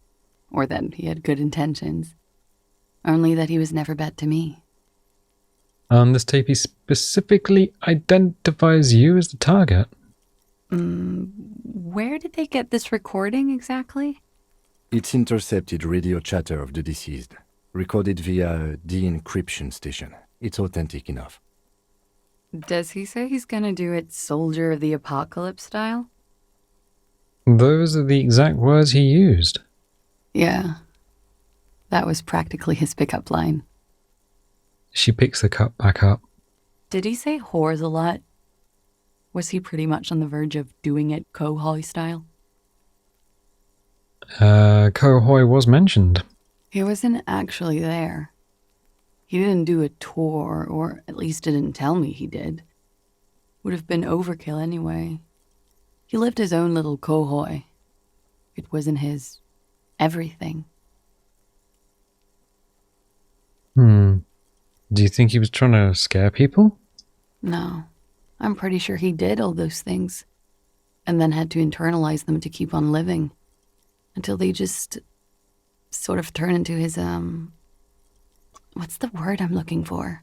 or that he had good intentions. Only that he was never bad to me. On this tape, he specifically identifies you as the target. Where did they get this recording exactly? It's intercepted radio chatter of the deceased, recorded via a de-encryption station. It's authentic enough. Does he say he's gonna do it Soldier of the Apocalypse style? Those are the exact words he used. Yeah. That was practically his pickup line. She picks the cup back up. Did he say whores a lot? Was he pretty much on the verge of doing it Kohoi style? Kohoi was mentioned. He wasn't actually there. He didn't do a tour, or at least didn't tell me he did. Would have been overkill anyway. He lived his own little Kohoi. It wasn't his everything. Do you think he was trying to scare people? No. I'm pretty sure he did all those things. And then had to internalize them to keep on living. Until they just sort of turn into his, what's the word I'm looking for?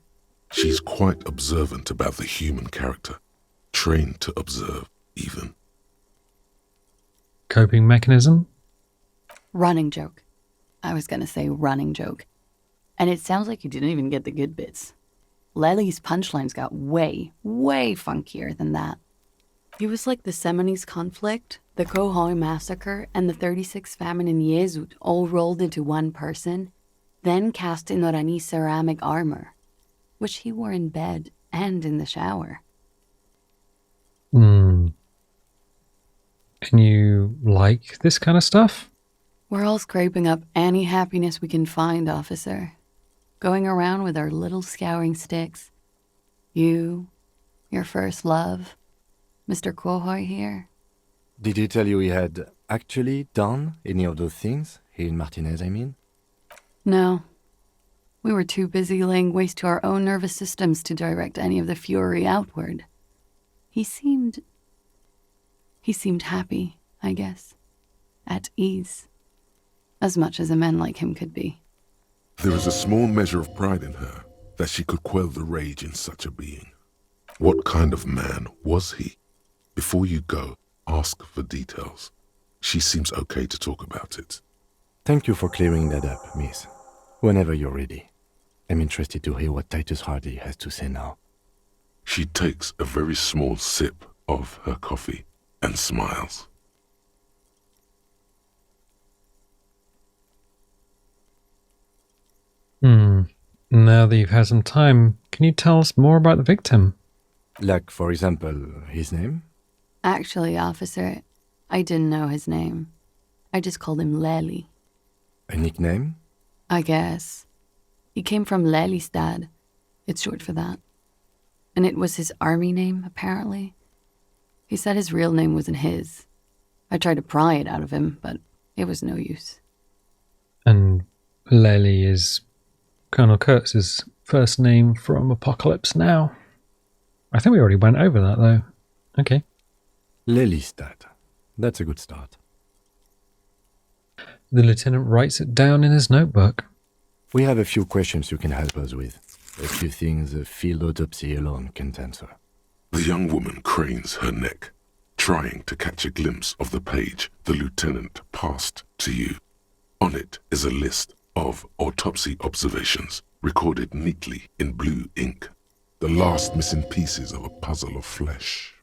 She's quite observant about the human character. Trained to observe, even. Coping mechanism? Running joke. I was gonna say running joke. And it sounds like you didn't even get the good bits. Lely's punchlines got way, way funkier than that. He was like the Seminoles conflict, the Kohoi massacre, and the 36 famine in Yezud all rolled into one person, then cast in Orani ceramic armor, which he wore in bed and in the shower. And you like this kind of stuff? We're all scraping up any happiness we can find, officer. Going around with our little scouring sticks. You, your first love, Mr. Kohoi here. Did he tell you he had actually done any of those things? Here in Martinez, I mean? No. We were too busy laying waste to our own nervous systems to direct any of the fury outward. He seemed happy, I guess. At ease. As much as a man like him could be. There is a small measure of pride in her that she could quell the rage in such a being. What kind of man was he? Before you go, ask for details. She seems okay to talk about it. Thank you for clearing that up, miss. Whenever you're ready. I'm interested to hear what Titus Hardy has to say now. She takes a very small sip of her coffee and smiles. Now that you've had some time, can you tell us more about the victim? Like, for example, his name? Actually, officer, I didn't know his name. I just called him Lely. A nickname? I guess. He came from Lelystad. It's short for that. And it was his army name, apparently. He said his real name wasn't his. I tried to pry it out of him, but it was no use. And Lely is Colonel Kurtz's first name from Apocalypse Now. I think we already went over that, though. Okay. Lelystad. That's a good start. The lieutenant writes it down in his notebook. We have a few questions you can help us with. A few things a field autopsy alone can't answer. The young woman cranes her neck, trying to catch a glimpse of the page the lieutenant passed to you. On it is a list of autopsy observations recorded neatly in blue ink. The last missing pieces of a puzzle of flesh.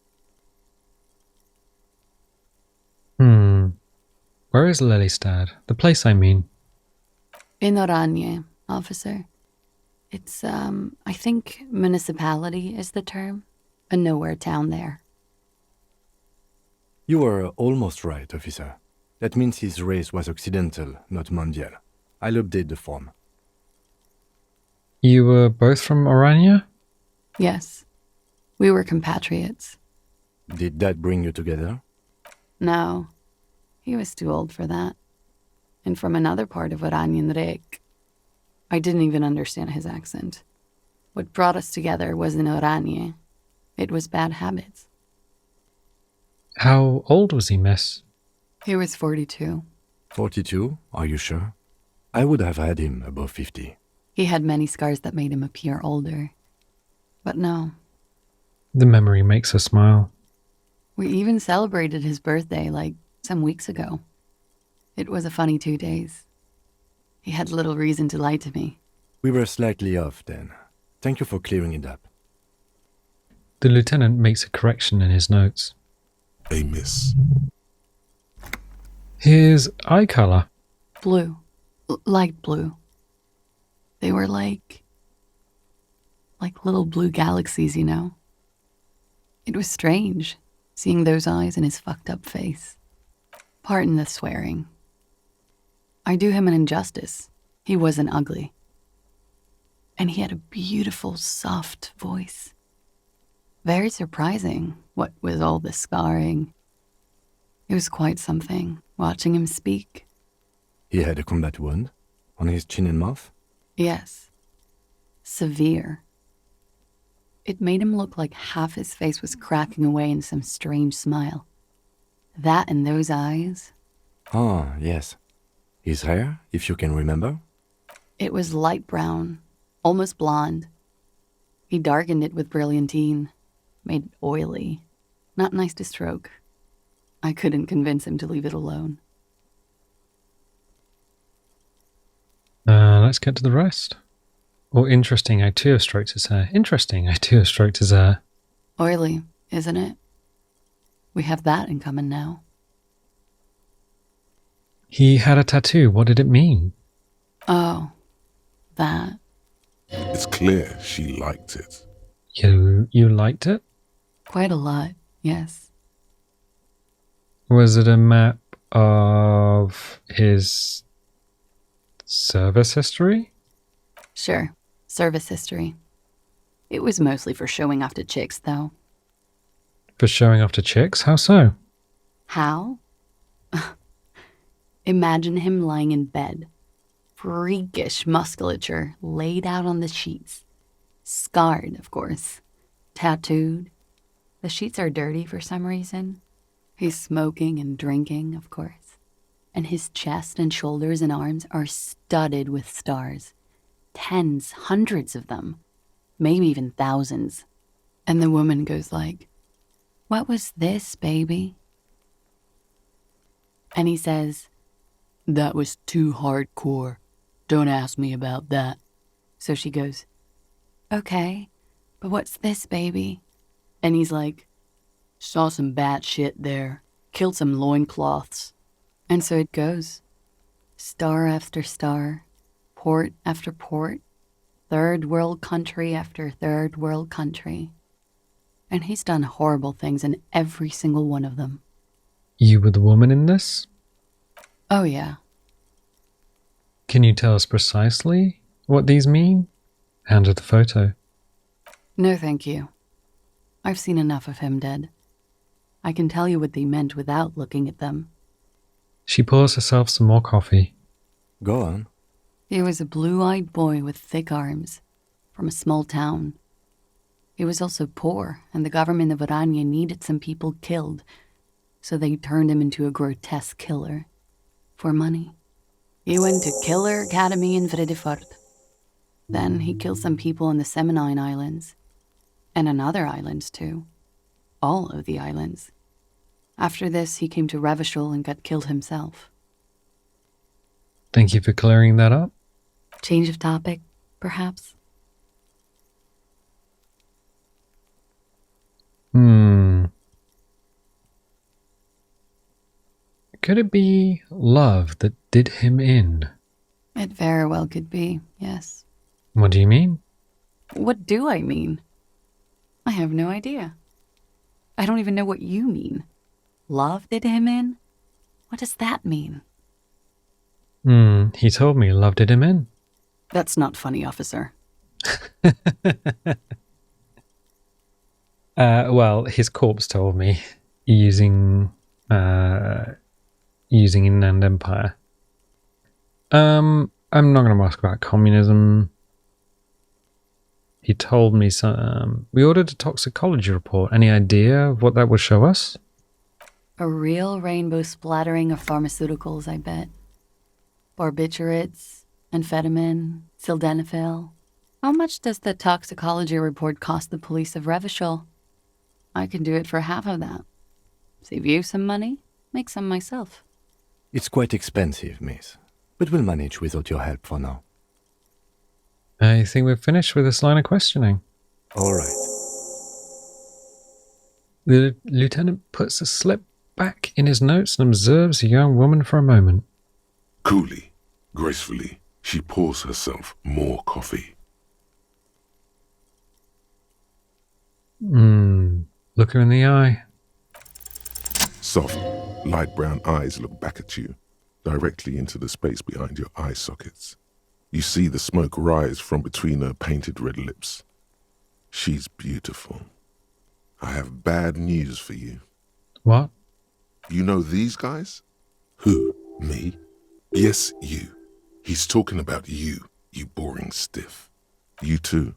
Where is Lelystad? The place, I mean. In Oranje, officer. It's, I think municipality is the term. A nowhere town there. You were almost right, officer. That means his race was occidental, not mondial. I'll update the form. You were both from Orania? Yes. We were compatriots. Did that bring you together? No. He was too old for that. And from another part of Oranjenrek. I didn't even understand his accent. What brought us together wasn't Oranje. It was bad habits. How old was he, miss? He was 42. 42? Are you sure? I would have had him above 50. He had many scars that made him appear older. But no. The memory makes her smile. We even celebrated his birthday, like, some weeks ago. It was a funny 2 days. He had little reason to lie to me. We were slightly off then. Thank you for clearing it up. The lieutenant makes a correction in his notes. A miss. His eye color. Blue. Light blue. They were like little blue galaxies, you know? It was strange, seeing those eyes in his fucked up face. Pardon the swearing. I do him an injustice. He wasn't ugly. And he had a beautiful, soft voice. Very surprising, what with all the scarring. It was quite something, watching him speak. He had a combat wound? On his chin and mouth? Yes. Severe. It made him look like half his face was cracking away in some strange smile. That and those eyes. Ah, yes. His hair, if you can remember? It was light brown, almost blonde. He darkened it with brilliantine, made it oily. Not nice to stroke. I couldn't convince him to leave it alone. let's get to the rest. Or interesting, I too have stroked his hair. Interesting, I too have stroked his hair. Oily, isn't it? We have that in common now. He had a tattoo. What did it mean? Oh, that. It's clear she liked it. You liked it? Quite a lot, yes. Was it a map of his service history? Sure, service history. It was mostly for showing off to chicks, though. For showing off to chicks? How so? How? Imagine him lying in bed. Freakish musculature laid out on the sheets. Scarred, of course. Tattooed. The sheets are dirty for some reason. He's smoking and drinking, of course. And his chest and shoulders and arms are studded with stars. Tens, hundreds of them. Maybe even thousands. And the woman goes like, "What was this, baby?" And he says, "That was too hardcore. Don't ask me about that." So she goes, "Okay, but what's this, baby?" And he's like, "Saw some bat shit there. Killed some loincloths." And so it goes. Star after star, port after port, third world country after third world country. And he's done horrible things in every single one of them. You were the woman in this? Oh, yeah. Can you tell us precisely what these mean? Hand her the photo. No, thank you. I've seen enough of him dead. I can tell you what they meant without looking at them. She pours herself some more coffee. Go on. He was a blue-eyed boy with thick arms, from a small town. He was also poor, and the government of Oranje needed some people killed, so they turned him into a grotesque killer. For money. He went to Killer Academy in Vredefort. Then he killed some people in the Seminine Islands. And on other islands, too. All of the islands. After this, he came to Revachol and got killed himself. Thank you for clearing that up. Change of topic, perhaps? Could it be love that did him in? It very well could be, yes. What do you mean? What do I mean? I have no idea. I don't even know what you mean. Love did him in? What does that mean? He told me love did him in. That's not funny, officer. Well, his corpse told me, using Inland Empire. I'm not going to ask about communism. He told me we ordered a toxicology report. Any idea of what that would show us? A real rainbow splattering of pharmaceuticals, I bet. Barbiturates, amphetamine, sildenafil. How much does the toxicology report cost the police of Revachol? I can do it for half of that. Save you some money, make some myself. It's quite expensive, miss, but we'll manage without your help for now. I think we're finished with this line of questioning. All right. The lieutenant puts the slip back in his notes and observes the young woman for a moment. Coolly, gracefully, she pours herself more coffee. Look her in the eye. Soft, light brown eyes look back at you, directly into the space behind your eye sockets. You see the smoke rise from between her painted red lips. She's beautiful. I have bad news for you. What? You know these guys? Who? Me? Yes, you. He's talking about you, you boring stiff. You too.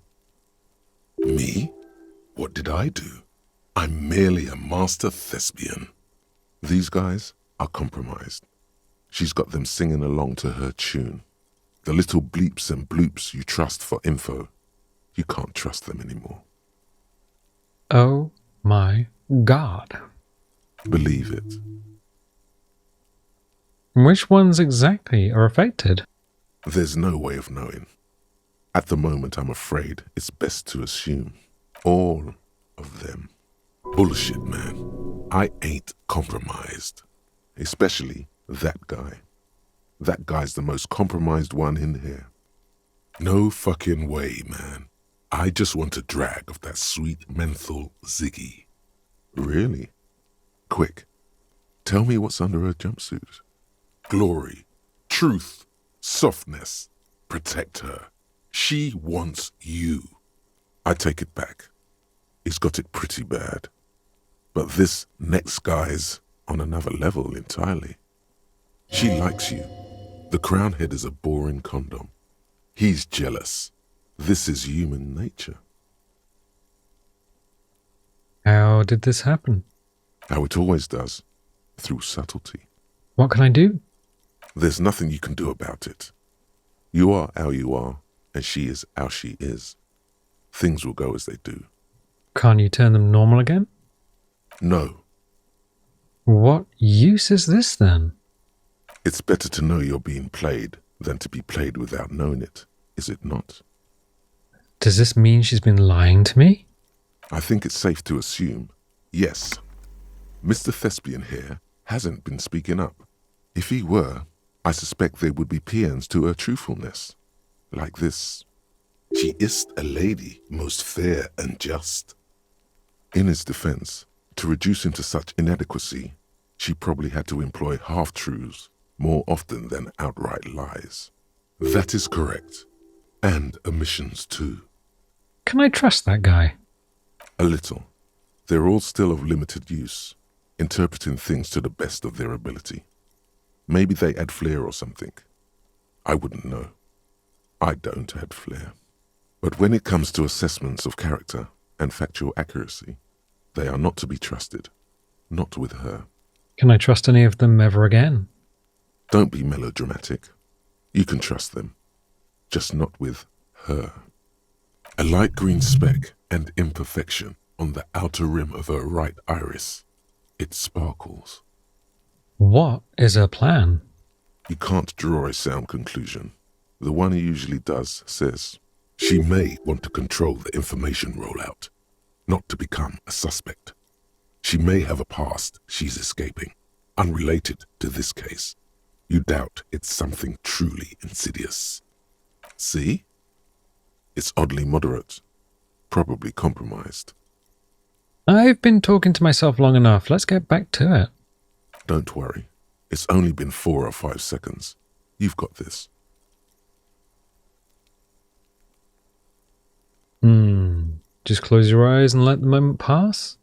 Me? What did I do? I'm merely a master thespian. These guys are compromised. She's got them singing along to her tune. The little bleeps and bloops you trust for info, you can't trust them anymore. Oh my God. Believe it. Which ones exactly are affected? There's no way of knowing. At the moment, I'm afraid it's best to assume. All of them. Bullshit, man. I ain't compromised. Especially that guy. That guy's the most compromised one in here. No fucking way, man. I just want a drag of that sweet menthol Ziggy. Really? Quick. Tell me what's under her jumpsuit. Glory. Truth. Softness. Protect her. She wants you. I take it back. He's got it pretty bad. But this next guy's on another level entirely. She likes you. The crown head is a boring condom. He's jealous. This is human nature. How did this happen? How it always does. Through subtlety. What can I do? There's nothing you can do about it. You are how you are, and she is how she is. Things will go as they do. Can't you turn them normal again? No. What use is this then? It's better to know you're being played than to be played without knowing it, is it not? Does this mean she's been lying to me? I think it's safe to assume, yes. Mr. Thespian here hasn't been speaking up. If he were, I suspect there would be paeans to her truthfulness. Like this, she is a lady, most fair and just. In his defense, to reduce him to such inadequacy, she probably had to employ half-truths more often than outright lies. That is correct. And omissions too. Can I trust that guy? A little. They're all still of limited use, interpreting things to the best of their ability. Maybe they add flair or something. I wouldn't know. I don't add flair. But when it comes to assessments of character and factual accuracy, they are not to be trusted. Not with her. Can I trust any of them ever again? Don't be melodramatic. You can trust them. Just not with her. A light green speck and imperfection on the outer rim of her right iris. It sparkles. What is her plan? You can't draw a sound conclusion. The one who usually does says, she may want to control the information rollout, not to become a suspect. She may have a past she's escaping, unrelated to this case. You doubt it's something truly insidious. See? It's oddly moderate, probably compromised. I've been talking to myself long enough. Let's get back to it. Don't worry. It's only been 4 or 5 seconds. You've got this. Just close your eyes and let the moment pass?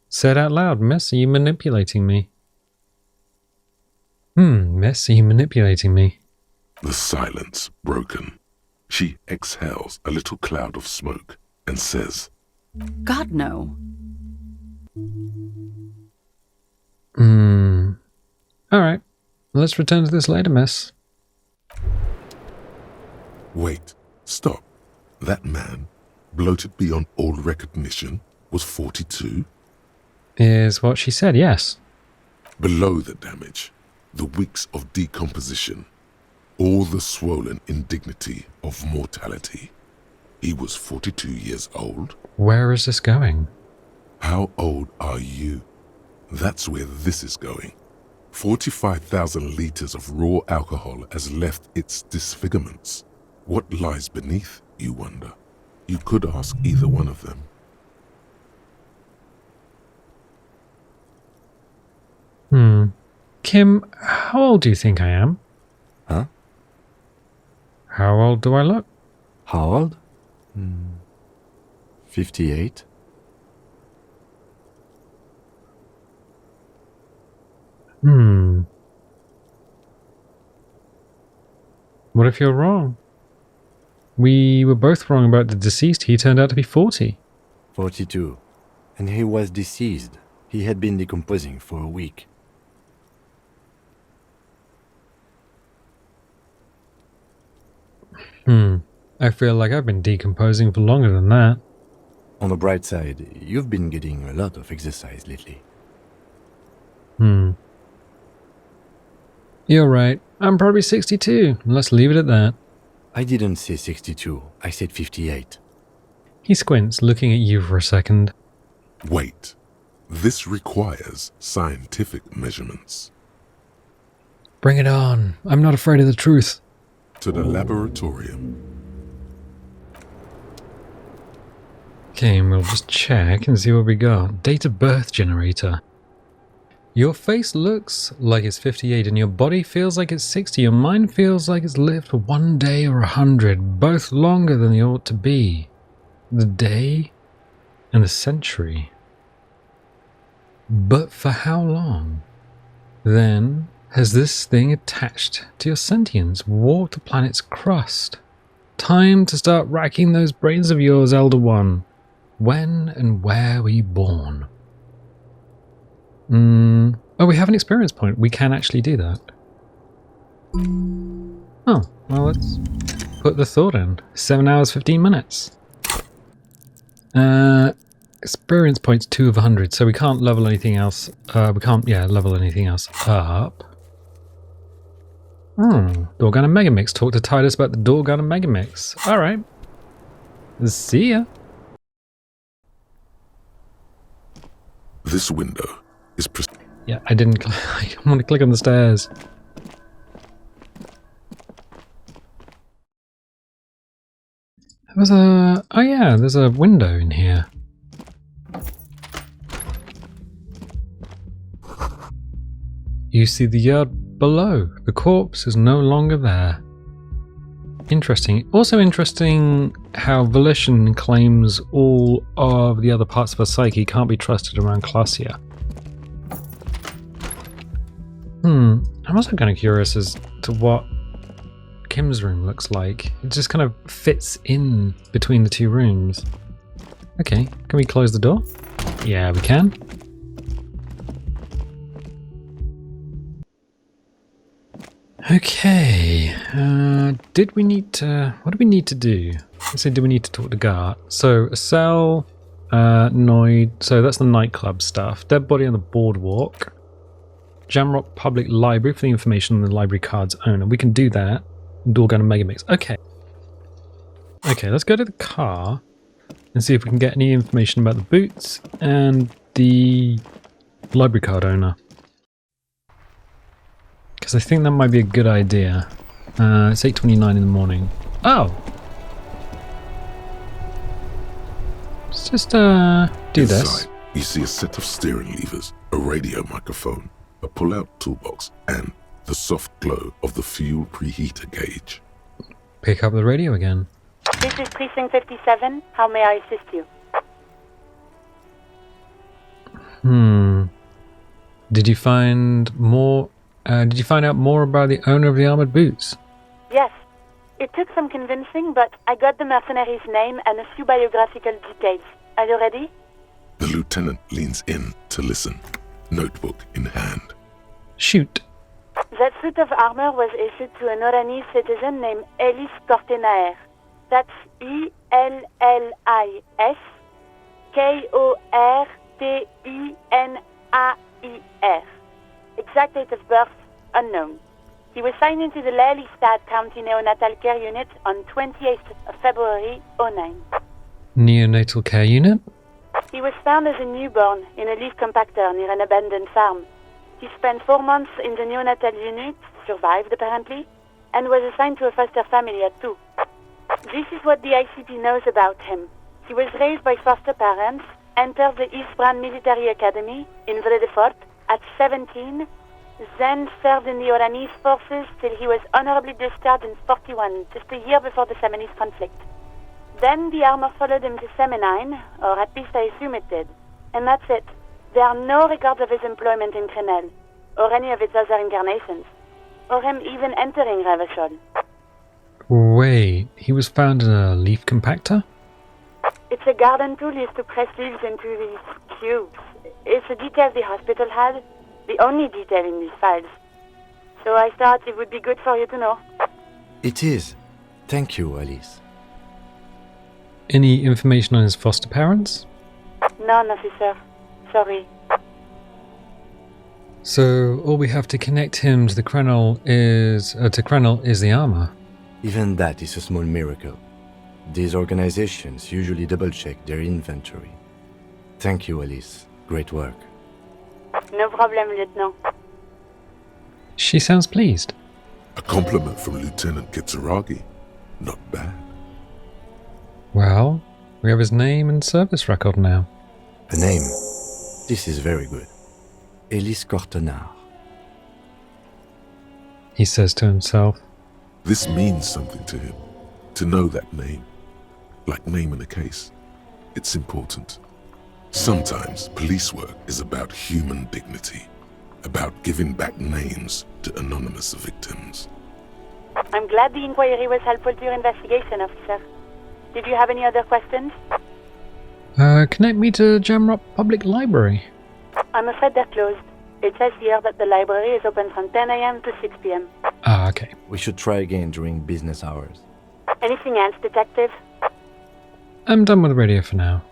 Say it out loud, miss. Are you manipulating me? Miss, are you manipulating me? The silence broken. She exhales a little cloud of smoke and says, God, no. Alright. Let's return to this later, miss. Wait, stop. That man, bloated beyond all recognition, was 42? Is what she said, yes. Below the damage, the weeks of decomposition, all the swollen indignity of mortality. He was 42 years old? Where is this going? How old are you? That's where this is going. 45,000 liters of raw alcohol has left its disfigurements. What lies beneath, you wonder? You could ask either one of them. Kim, how old do you think I am? Huh? How old do I look? How old? 58? What if you're wrong? We were both wrong about the deceased. He turned out to be 40. 42. And he was deceased. He had been decomposing for a week. I feel like I've been decomposing for longer than that. On the bright side, you've been getting a lot of exercise lately. You're right. I'm probably 62. Let's leave it at that. I didn't say 62, I said 58. He squints, looking at you for a second. Wait. This requires scientific measurements. Bring it on. I'm not afraid of the truth. To the laboratorium. Okay, and we'll just check and see what we got. Date of birth generator. Your face looks like it's 58 and your body feels like it's 60. Your mind feels like it's lived for 1 day or 100, both longer than they ought to be. The day and the century. But for how long? Then, has this thing attached to your sentience warped the planet's crust? Time to start racking those brains of yours, Elder One. When and where were you born? Oh, we have an experience point. We can actually do that. Oh, well, let's put the thought in. 7 hours, 15 minutes. Experience points 2 of 100, so we can't level anything else. We can't, level anything else up. Doorgun and Megamix. Talk to Titus about the Doorgun and Megamix. Alright. See ya. This window is Yeah, I didn't. I want to click on the stairs. There was a. Oh yeah, there's a window in here. You see the yard below. The corpse is no longer there. Interesting. Also interesting how Volition claims all of the other parts of her psyche can't be trusted around Classia. I'm also kind of curious as to what Kim's room looks like. It just kind of fits in between the two rooms. Okay, can we close the door? Yeah, we can. Okay, did we need to, what do we need to do? Let's say, do we need to talk to Gart? So, a cell, Noid, so that's the nightclub stuff. Dead body on the boardwalk. Jamrock Public Library for the information on the library card's owner. We can do that. Doorgun and Megamix. Okay. Okay, let's go to the car and see if we can get any information about the boots and the library card owner. Because I think that might be a good idea. It's 8:29 in the morning. Oh! Let's just do this. Inside, you see a set of steering levers, a radio microphone, a pull-out toolbox, and the soft glow of the fuel preheater gauge. Pick up the radio again. This is Precinct 57. How may I assist you? Did you find more? Did you find out more about the owner of the armored boots? Yes. It took some convincing, but I got the mercenary's name and a few biographical details. Are you ready? The lieutenant leans in to listen, notebook in hand. Shoot. That suit of armor was issued to an Oranese citizen named Ellis Cortenaer. That's E-L-L-I-S K-O-R-T-E-N-A-I-R. Exact date of birth, unknown. He was signed into the Lelystad County Neonatal Care Unit on 28th of February, 09. Neonatal care unit? He was found as a newborn in a leaf compactor near an abandoned farm. He spent 4 months in the neonatal unit, survived apparently, and was assigned to a foster family at 2. This is what the ICP knows about him. He was raised by foster parents, entered the East Brand Military Academy in Vredefort at 17, then served in the Oranese forces till he was honorably discharged in 41, just a year before the Seminese conflict. Then the armor followed him to Seminine, or at least I assume it did. And that's it. There are no records of his employment in Crenel, or any of its other incarnations, or him even entering Revachol. Wait, he was found in a leaf compactor? It's a garden tool used to press leaves into these cubes. It's a detail the hospital had, the only detail in these files. So I thought it would be good for you to know. It is. Thank you, Alice. Any information on his foster parents? None, officer. Sorry. So all we have to connect him to the Krenel is the armor. Even that is a small miracle. These organizations usually double-check their inventory. Thank you, Alice. Great work. No problem, Lieutenant. She sounds pleased. A compliment from Lieutenant Kitsuragi. Not bad. Well, we have his name and service record now. A name. This is very good. Elise Cortenard. He says to himself. This means something to him. To know that name. Like naming a case. It's important. Sometimes police work is about human dignity. About giving back names to anonymous victims. I'm glad the inquiry was helpful to your investigation, officer. Did you have any other questions? Connect me to Jamrock Public Library. I'm afraid they're closed. It says here that the library is open from 10 a.m. to 6 p.m. Ah, okay. We should try again during business hours. Anything else, Detective? I'm done with the radio for now.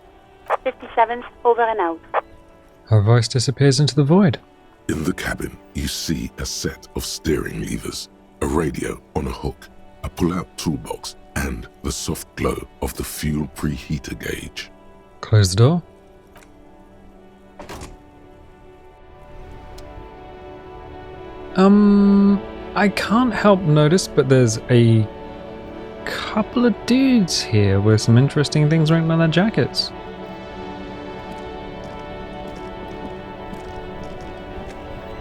57's over and out. Her voice disappears into the void. In the cabin, you see a set of steering levers, a radio on a hook, a pull-out toolbox, and the soft glow of the fuel preheater gauge. Close the door. I can't help notice, but there's a couple of dudes here with some interesting things written on their jackets.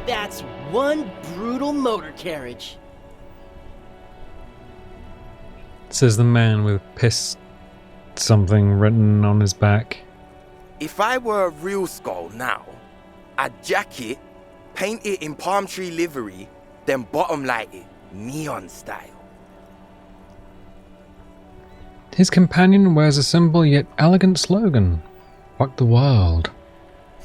That's one brutal motor carriage. Says the man with piss something written on his back. If I were a real skull now, I'd jack it, paint it in palm tree livery, then bottom light it, neon style. His companion wears a simple yet elegant slogan. Fuck the world.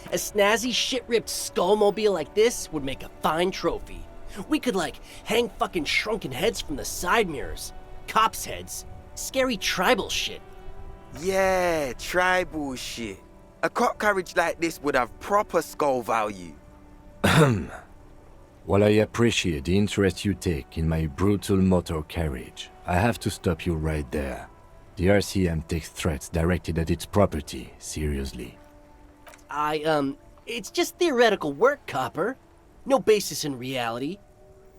A snazzy shit-ripped skullmobile like this would make a fine trophy. We could, hang fucking shrunken heads from the side mirrors. Cops' heads. Scary tribal shit. Yeah, tribal shit. A cop carriage like this would have proper skull value. While I appreciate the interest you take in my brutal motor carriage, I have to stop you right there. The RCM takes threats directed at its property seriously. It's just theoretical work, Copper. No basis in reality.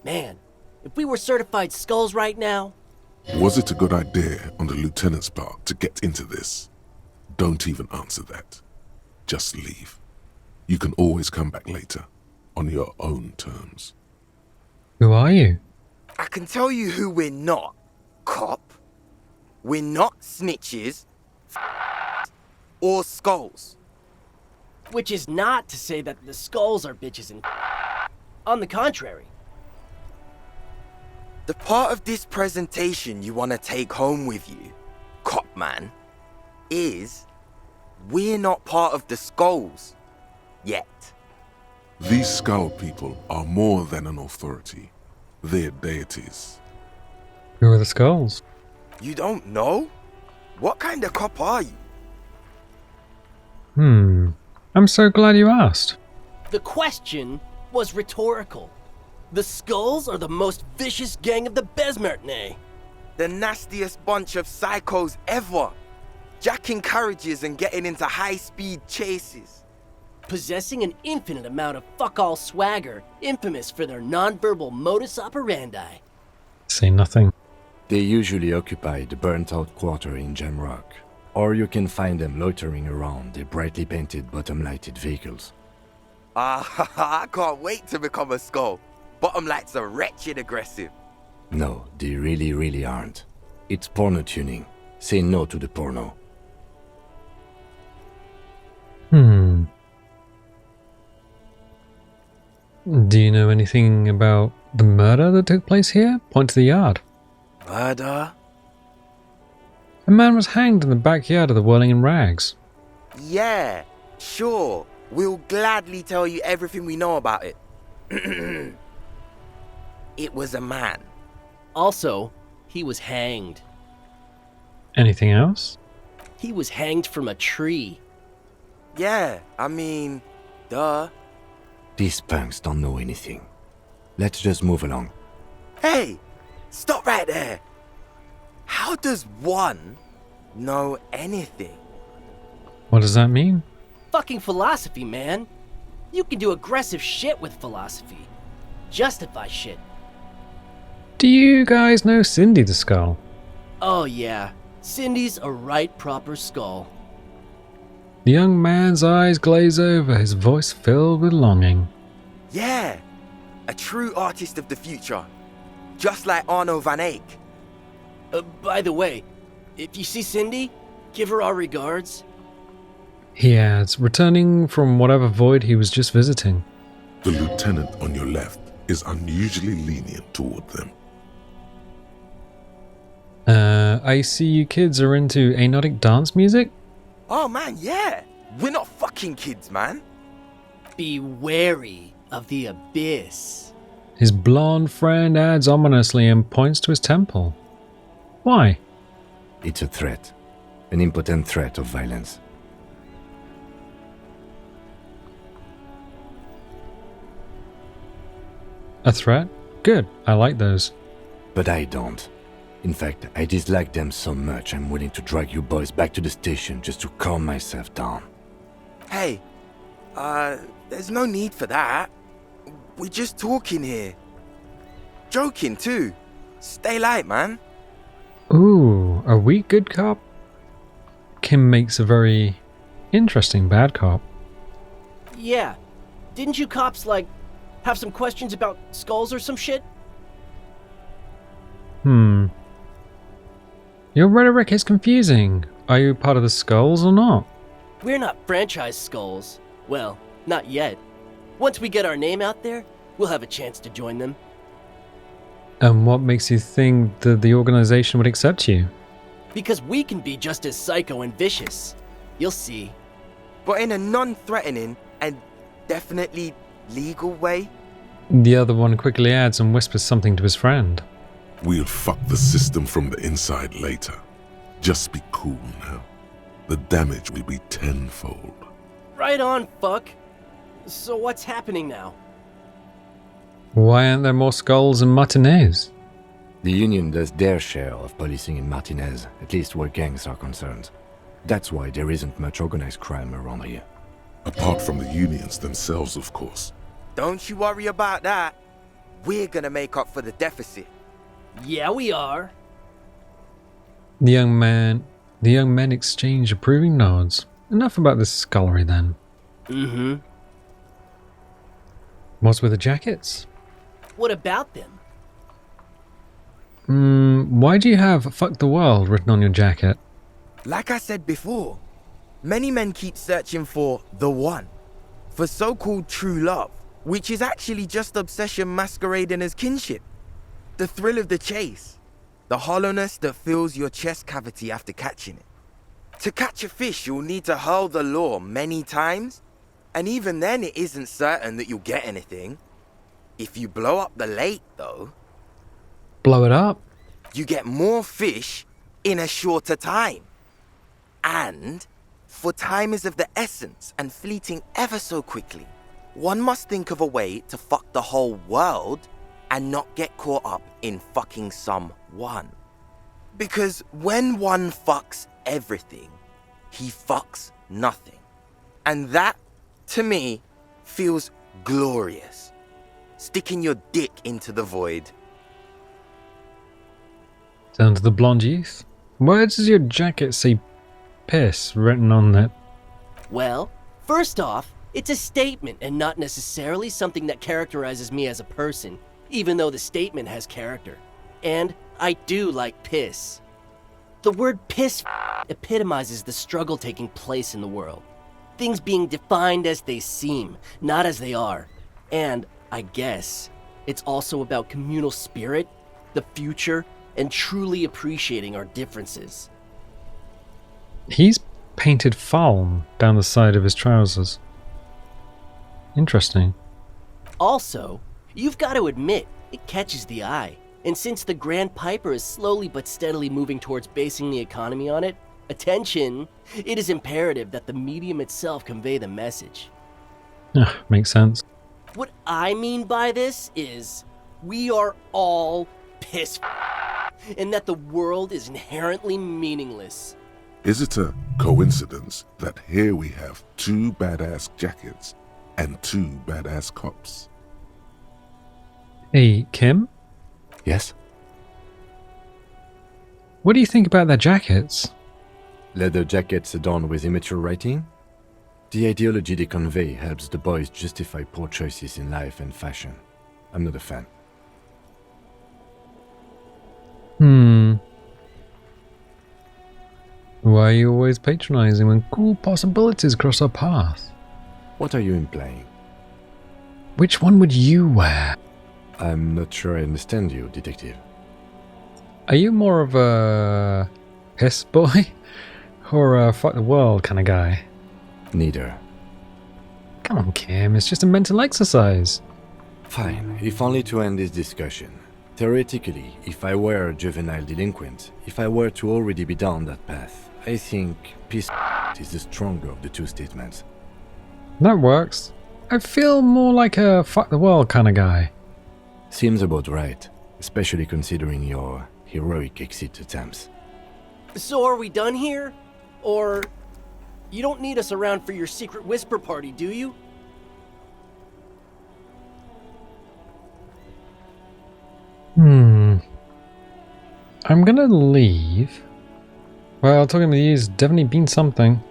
Man, if we were certified skulls right now... Was it a good idea on the lieutenant's part to get into this? Don't even answer that. Just leave. You can always come back later, on your own terms. Who are you? I can tell you who we're not, cop. We're not snitches or skulls. Which is not to say that the skulls are bitches and... On the contrary. The part of this presentation you want to take home with you, cop man, is we're not part of the skulls. Yet. These skull people are more than an authority. They're deities. Who are the skulls? You don't know? What kind of cop are you? I'm so glad you asked. The question was rhetorical. The skulls are the most vicious gang of the Besmertnay. The nastiest bunch of psychos ever. Jacking carriages and getting into high-speed chases. Possessing an infinite amount of fuck-all swagger, infamous for their non-verbal modus operandi. Say nothing. They usually occupy the burnt-out quarter in Jamrock, or you can find them loitering around their brightly painted bottom-lighted vehicles. I can't wait to become a skull. Bottom lights are wretched aggressive. No, they really aren't. It's porno tuning. Say no to the porno. Do you know anything about the murder that took place here? Point to the yard. Murder? A man was hanged in the backyard of the Whirling in Rags. Yeah, sure. We'll gladly tell you everything we know about it. It was a man. Also, he was hanged. Anything else? He was hanged from a tree. Yeah, I mean, duh. These punks don't know anything. Let's just move along. Hey! Stop right there! How does one know anything? What does that mean? Fucking philosophy, man. You can do aggressive shit with philosophy. Justify shit. Do you guys know Cindy the Skull? Oh yeah, Cindy's a right proper skull. The young man's eyes glaze over, his voice filled with longing. Yeah, a true artist of the future. Just like Arno van Eyck. By the way, if you see Cindy, give her our regards. He adds, returning from whatever void he was just visiting. The lieutenant on your left is unusually lenient toward them. I see you kids are into anodic dance music? Oh man, yeah. We're not fucking kids, man. Be wary of the abyss. His blonde friend adds ominously and points to his temple. Why? It's a threat. An impotent threat of violence. A threat? Good, I like those. But I don't. In fact, I dislike them so much I'm willing to drag you boys back to the station just to calm myself down. Hey, there's no need for that. We're just talking here. Joking too. Stay light, man. Ooh, a weak good cop? Kim makes a very interesting bad cop. Yeah. Didn't you cops, have some questions about skulls or some shit? Your rhetoric is confusing. Are you part of the Skulls or not? We're not franchise skulls. Well, not yet. Once we get our name out there, we'll have a chance to join them. And what makes you think that the organization would accept you? Because we can be just as psycho and vicious. You'll see. But in a non-threatening and definitely legal way. The other one quickly adds and whispers something to his friend. We'll fuck the system from the inside later. Just be cool now. The damage will be tenfold. Right on, fuck. So what's happening now? Why aren't there more Skulls and Martinez? The Union does their share of policing in Martinez, at least where gangs are concerned. That's why there isn't much organized crime around here. Apart from the unions themselves, of course. Don't you worry about that. We're gonna make up for the deficit. Yeah, we are. The young men exchange approving nods. Enough about this scullery then. Mm-hmm. What's with the jackets? What about them? Why do you have "fuck the world" written on your jacket? Like I said before, many men keep searching for the one. For so-called true love, which is actually just obsession masquerading as kinship. The thrill of the chase. The hollowness that fills your chest cavity after catching it. To catch a fish, you'll need to hurl the lure many times. And even then, it isn't certain that you'll get anything. If you blow up the lake, though... Blow it up? You get more fish in a shorter time. And, for time is of the essence and fleeting ever so quickly, one must think of a way to fuck the whole world and not get caught up in fucking someone. Because when one fucks everything, he fucks nothing. And that, to me, feels glorious. Sticking your dick into the void. Down to the blonde youth. Why does your jacket say piss written on it? Well, first off, it's a statement and not necessarily something that characterizes me as a person, even though the statement has character. And I do like piss. The word piss epitomizes the struggle taking place in the world. Things being defined as they seem, not as they are. And, I guess, it's also about communal spirit, the future, and truly appreciating our differences. He's painted Falm down the side of his trousers. Interesting. Also, you've got to admit, it catches the eye. And since the Grand Piper is slowly but steadily moving towards basing the economy on it, attention, it is imperative that the medium itself convey the message. Makes sense. What I mean by this is, we are all pissed, and that the world is inherently meaningless. Is it a coincidence that here we have 2 badass jackets and 2 badass cops? Hey, Kim? Yes? What do you think about their jackets? Leather jackets adorned with immature writing? The ideology they convey helps the boys justify poor choices in life and fashion. I'm not a fan. Why are you always patronizing when cool possibilities cross our path? What are you implying? Which one would you wear? I'm not sure I understand you, detective. Are you more of a piss boy or a fuck the world kind of guy? Neither. Come on, Kim, it's just a mental exercise. Fine, if only to end this discussion. Theoretically, if I were a juvenile delinquent, if I were to already be down that path, I think peace is the stronger of the two statements. That works. I feel more like a fuck the world kind of guy. Seems about right, especially considering your heroic exit attempts. So are we done here? Or you don't need us around for your secret whisper party, do you? I'm gonna leave. Well, talking with you has definitely been something.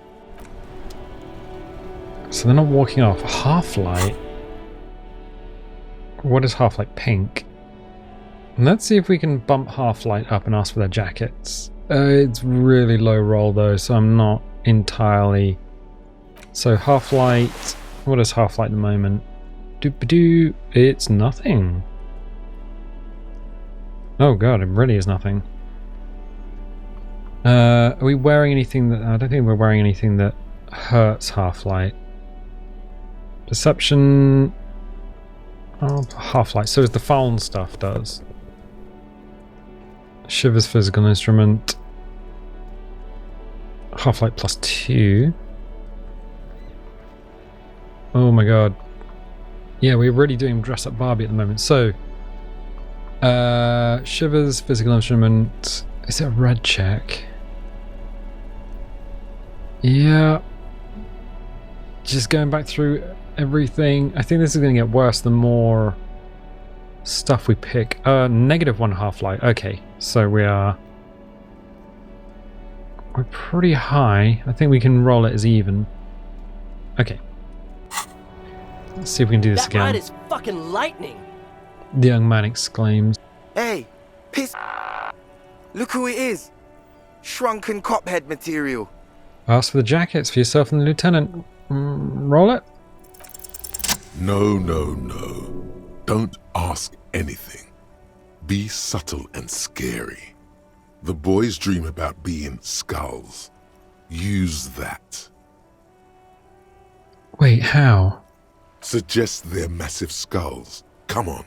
So they're not walking off. Half-light. What is half-light? Pink. Let's see if we can bump half-light up and ask for their jackets. It's really low roll though, so I'm not entirely... So half-light... What is half-light at the moment? Doop-a-doo. It's nothing. Oh god, it really is nothing. Are we wearing anything that... I don't think we're wearing anything that hurts half-light. Perception... Oh, half-light. So is the foul stuff does. Shivers physical instrument. Half-light +2. Oh my god. Yeah, we're really doing dress up Barbie at the moment. So... Shivers, physical instrument. Is it a red check? Yeah. Just going back through everything. I think this is going to get worse the more stuff we pick. -1 half-light. Okay, so we're pretty high. I think we can roll it as even. Okay. Let's see if we can do this again. That ride is fucking lightning. The young man exclaims. Hey, piss. Look who it is. Shrunken cophead material. Ask for the jackets for yourself and the lieutenant. Roll it. No, no, no. Don't ask anything. Be subtle and scary. The boys dream about being skulls. Use that. Wait, how? Suggest they're massive skulls. Come on.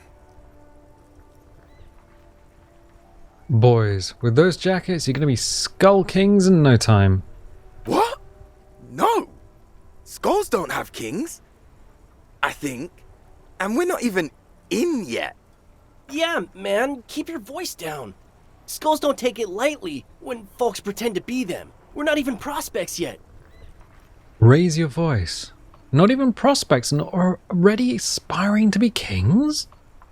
Boys, with those jackets, you're going to be Skull Kings in no time. What? No. Skulls don't have kings. I think. And we're not even in yet. Yeah, man, keep your voice down. Skulls don't take it lightly when folks pretend to be them. We're not even prospects yet. Raise your voice. Not even prospects and are already aspiring to be kings?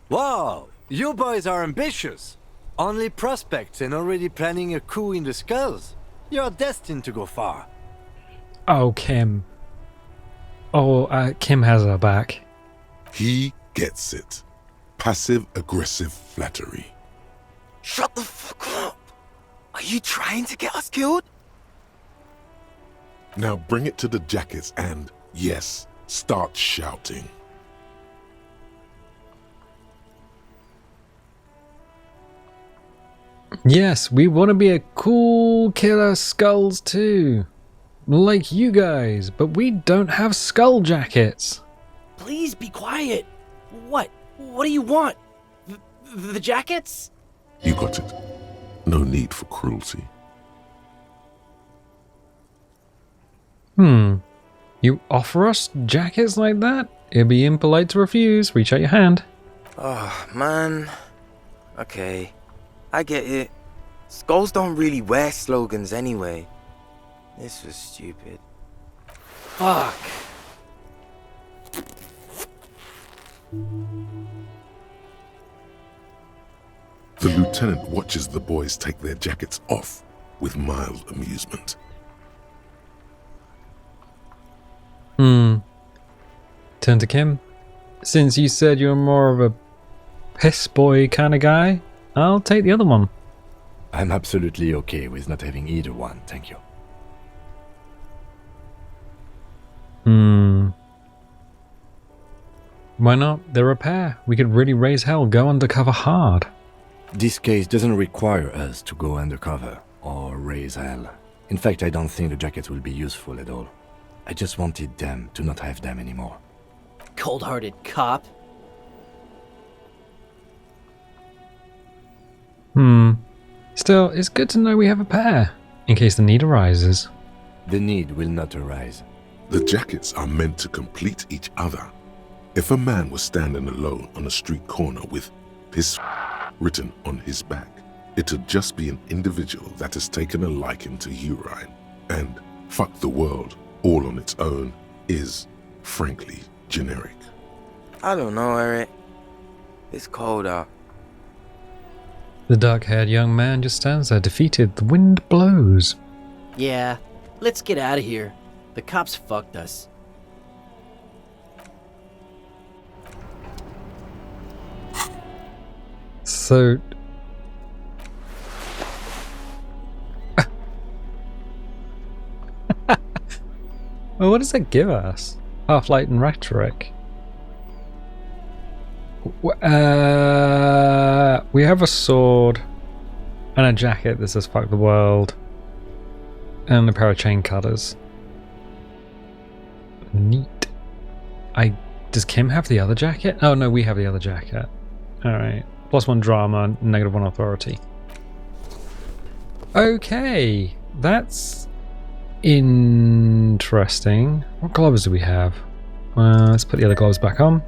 Wow, you boys are ambitious. Only prospects and already planning a coup in the skulls. You're destined to go far. Oh, Kim. Oh, Kim has her back. He gets it. Passive-aggressive flattery. Shut the fuck up. Are you trying to get us killed? Now bring it to the jackets and, yes, start shouting. Yes, we want to be a cool killer skulls too. Like you guys, but we don't have skull jackets. Please be quiet. What? What do you want? The jackets? You got it. No need for cruelty. You offer us jackets like that? It'd be impolite to refuse. Reach out your hand. Oh, man. Okay, I get it. Skulls don't really wear slogans anyway. This was stupid. Fuck. The lieutenant watches the boys take their jackets off with mild amusement. Turn to Kim. Since you said you're more of a piss boy kind of guy, I'll take the other one. I'm absolutely okay with not having either one, thank you. Why not? They're a pair. We could really raise hell, go undercover hard. This case doesn't require us to go undercover or raise hell. In fact, I don't think the jackets will be useful at all. I just wanted them to not have them anymore. Cold-hearted cop. Still, it's good to know we have a pair, in case the need arises. The need will not arise. The jackets are meant to complete each other. If a man was standing alone on a street corner with piss written on his back, it'd just be an individual that has taken a liking to urine. And fuck the world, all on its own, is, frankly, generic. I don't know, Eric. It's cold out. The dark-haired young man just stands there defeated. The wind blows. Yeah, let's get out of here. The cops fucked us. So... well, what does that give us? Half-light and rhetoric. We have a sword and a jacket that says fuck the world and a pair of chain cutters. Neat. Does Kim have the other jacket? Oh no, we have the other jacket. Alright. +1 drama, -1 authority. Okay, that's interesting. What gloves do we have? Let's put the other gloves back on.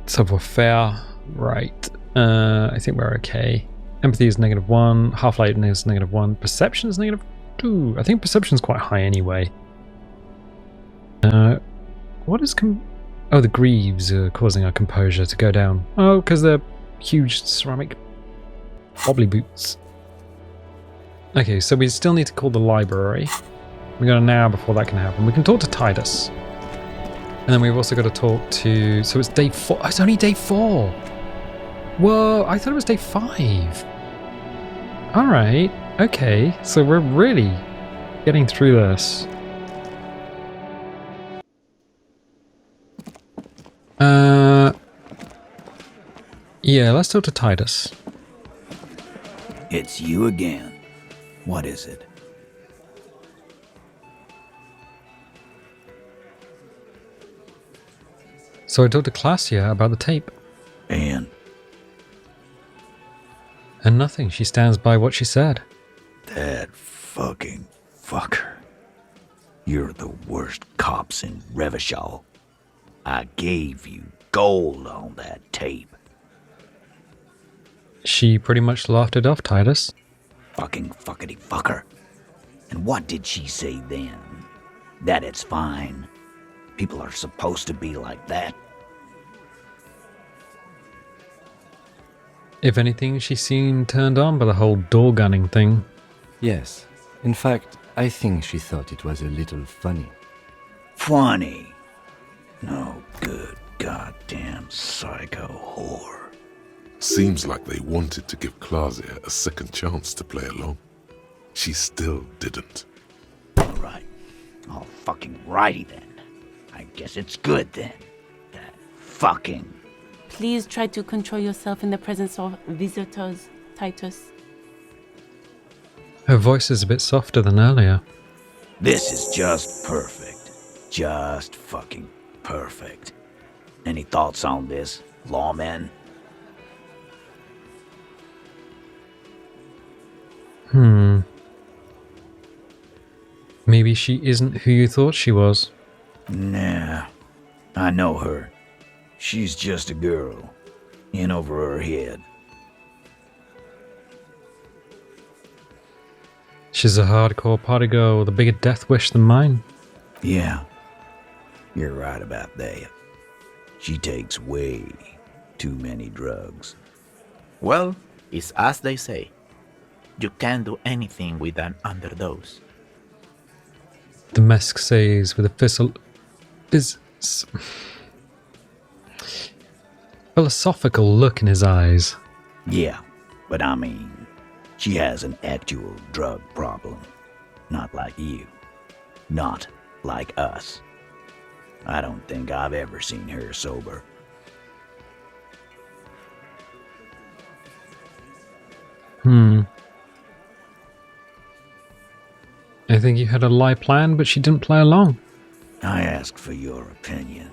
So we're fair, right. I think we're okay. Empathy is -1, half-light is -1, perception is -2. I think perception's quite high anyway. What is oh, the greaves are causing our composure to go down. Oh, because they're huge ceramic wobbly boots. Okay, so we still need to call the library. We got an hour before that can happen. We can talk to Titus. And then we've also got to talk to... So it's day 4. Oh, it's only day 4. Whoa, I thought it was day 5. Alright, okay. So we're really getting through this. Yeah, let's talk to Titus. It's you again. What is it? So I talked to Classia about the tape. And nothing. She stands by what she said. that fucking fucker. You're the worst cops in Revachol. I gave you gold on that tape. She pretty much laughed it off, Titus. Fucking fuckity fucker. And what did she say then? That it's fine. People are supposed to be like that. If anything, she seemed turned on by the whole door gunning thing. Yes. In fact, I think she thought it was a little funny. Funny? No good goddamn psycho whore. Seems like they wanted to give Classia a second chance to play along. She still didn't. Alright. All fucking righty then. I guess it's good then. That fucking... Please try to control yourself in the presence of visitors, Titus. Her voice is a bit softer than earlier. This is just perfect. Just fucking perfect. Any thoughts on this, lawmen? Maybe she isn't who you thought she was. Nah, I know her. She's just a girl. In over her head. She's a hardcore party girl with a bigger death wish than mine. Yeah, you're right about that. She takes way too many drugs. Well, it's as they say. You can't do anything with an underdose. The mask says with a philosophical look in his eyes. Yeah, but I mean, she has an actual drug problem. Not like you. Not like us. I don't think I've ever seen her sober. I think you had a lie planned, but she didn't play along. I ask for your opinion,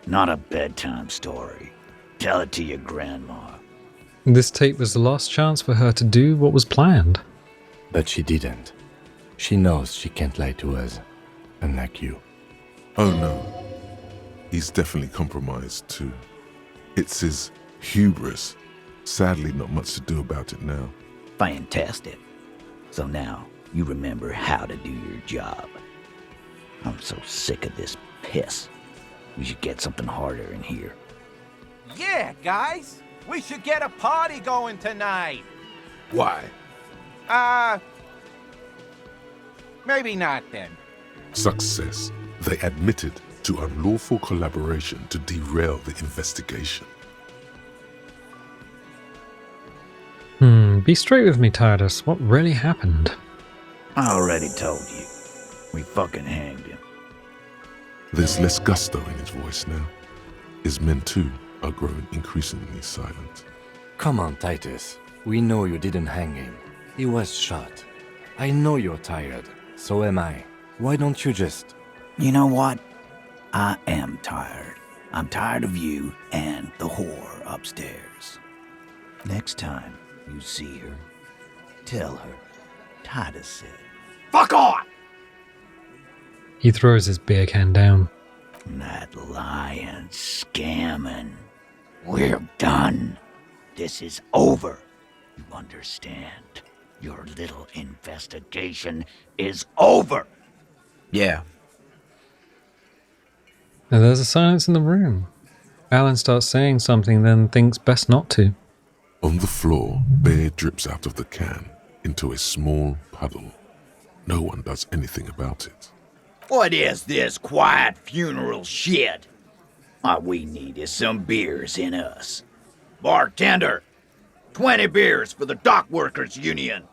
not a bedtime story. Tell it to your grandma. This tape was the last chance for her to do what was planned. But she didn't. She knows she can't lie to us, unlike you. Oh no. He's definitely compromised too. It's his hubris. Sadly, not much to do about it now. Fantastic. So now you remember how to do your job. I'm so sick of this piss. We should get something harder in here. Yeah, guys, we should get a party going tonight. Why? Maybe not then. Success. They admitted to unlawful collaboration to derail the investigation. Be straight with me, Titus. What really happened? I already told you. We fucking hanged him. There's less gusto in his voice now. His men too are growing increasingly silent. Come on, Titus. We know you didn't hang him. He was shot. I know you're tired. So am I. Why don't you just... You know what? I am tired. I'm tired of you and the whore upstairs. Next time you see her, tell her Titus said, "Fuck on!" He throws his beer can down. That lying, scamming. We're done. This is over. You understand? Your little investigation is over. Yeah. Now there's a silence in the room. Alan starts saying something, then thinks best not to. On the floor, beer drips out of the can into a small puddle. No one does anything about it. What is this quiet funeral shit? All we need is some beers in us. Bartender, 20 beers for the Dock Workers Union.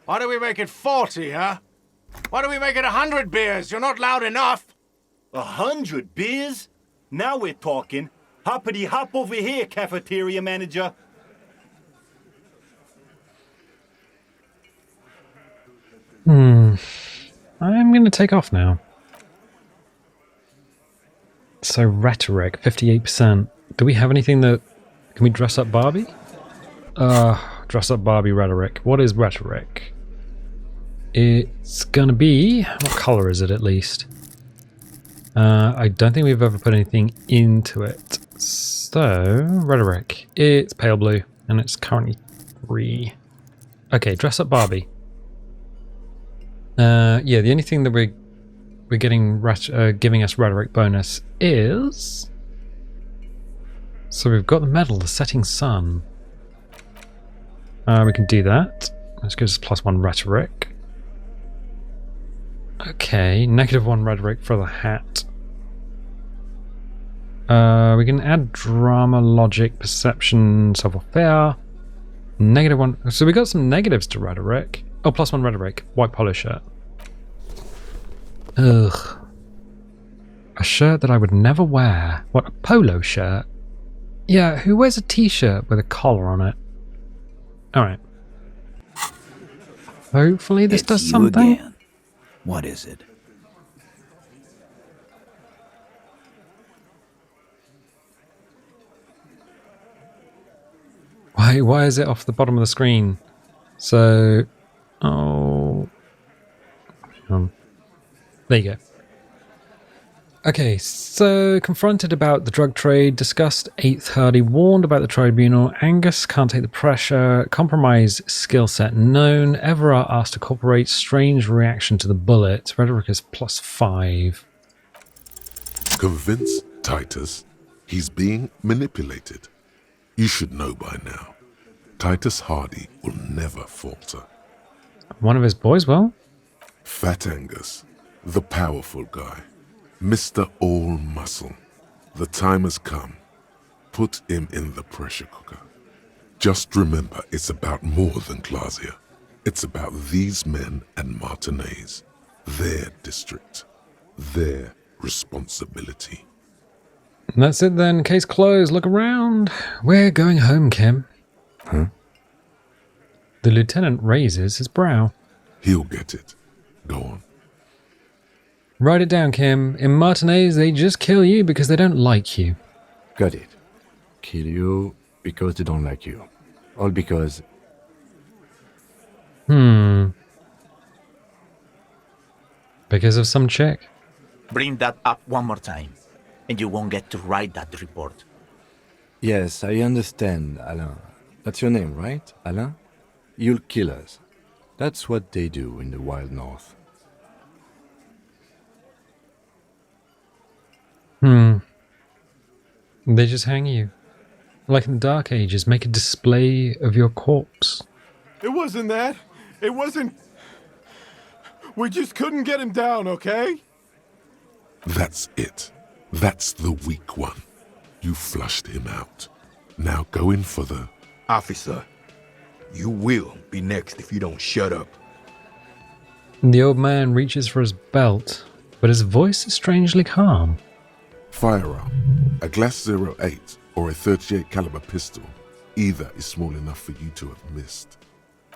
Why do we make it 40, huh? Why do we make it 100 beers? You're not loud enough. 100 beers? Now we're talking. Hoppity hop over here, cafeteria manager. I'm going to take off now. So rhetoric, 58%. Do we have anything that... Can we dress up Barbie? Dress up Barbie rhetoric. What is rhetoric? It's gonna be... What color is it at least? I don't think we've ever put anything into it. So, rhetoric. It's pale blue, and it's currently 3. Okay, dress up Barbie. Yeah, the only thing that we're getting giving us rhetoric bonus is... So we've got the medal, the setting sun. We can do that. Let's give us +1 rhetoric. Okay, -1 rhetoric for the hat. We can add drama, logic, perception, savoir-faire. -1. So we got some negatives to rhetoric. Oh, +1 rhetoric. White polo shirt. Ugh. A shirt that I would never wear. What, a polo shirt? Yeah, who wears a t-shirt with a collar on it? Alright. Hopefully this does something. Again. What is it? Why is it off the bottom of the screen? So... Oh... There you go. Okay, so confronted about the drug trade, discussed 8th Hardy, warned about the tribunal, Angus can't take the pressure, compromise skill set known, Everard asked to cooperate, strange reaction to the bullet, rhetoric is +5. Convince Titus he's being manipulated. You should know by now. Titus Hardy will never falter. One of his boys will? Fat Angus, the powerful guy. Mr. All Muscle. The time has come. Put him in the pressure cooker. Just remember, it's about more than Glasia. It's about these men and Martinez. Their district. Their responsibility. And that's it then. Case closed. Look around. We're going home, Kim. Huh? The lieutenant raises his brow. He'll get it. Go on. Write it down, Kim. In Martinez, they just kill you because they don't like you. Got it. Kill you because they don't like you. All because... Because of some chick. Bring that up one more time, and you won't get to write that report. Yes, I understand, Alain. That's your name, right, Alain? You'll kill us. That's what they do in the wild north. They just hang you. Like in the Dark Ages, make a display of your corpse. It wasn't that. It wasn't... We just couldn't get him down, okay? That's it. That's the weak one. You flushed him out. Now go in for the... Officer, you will be next if you don't shut up. The old man reaches for his belt, but his voice is strangely calm. Firearm. A Glass 08 or a 38 caliber pistol. Either is small enough for you to have missed.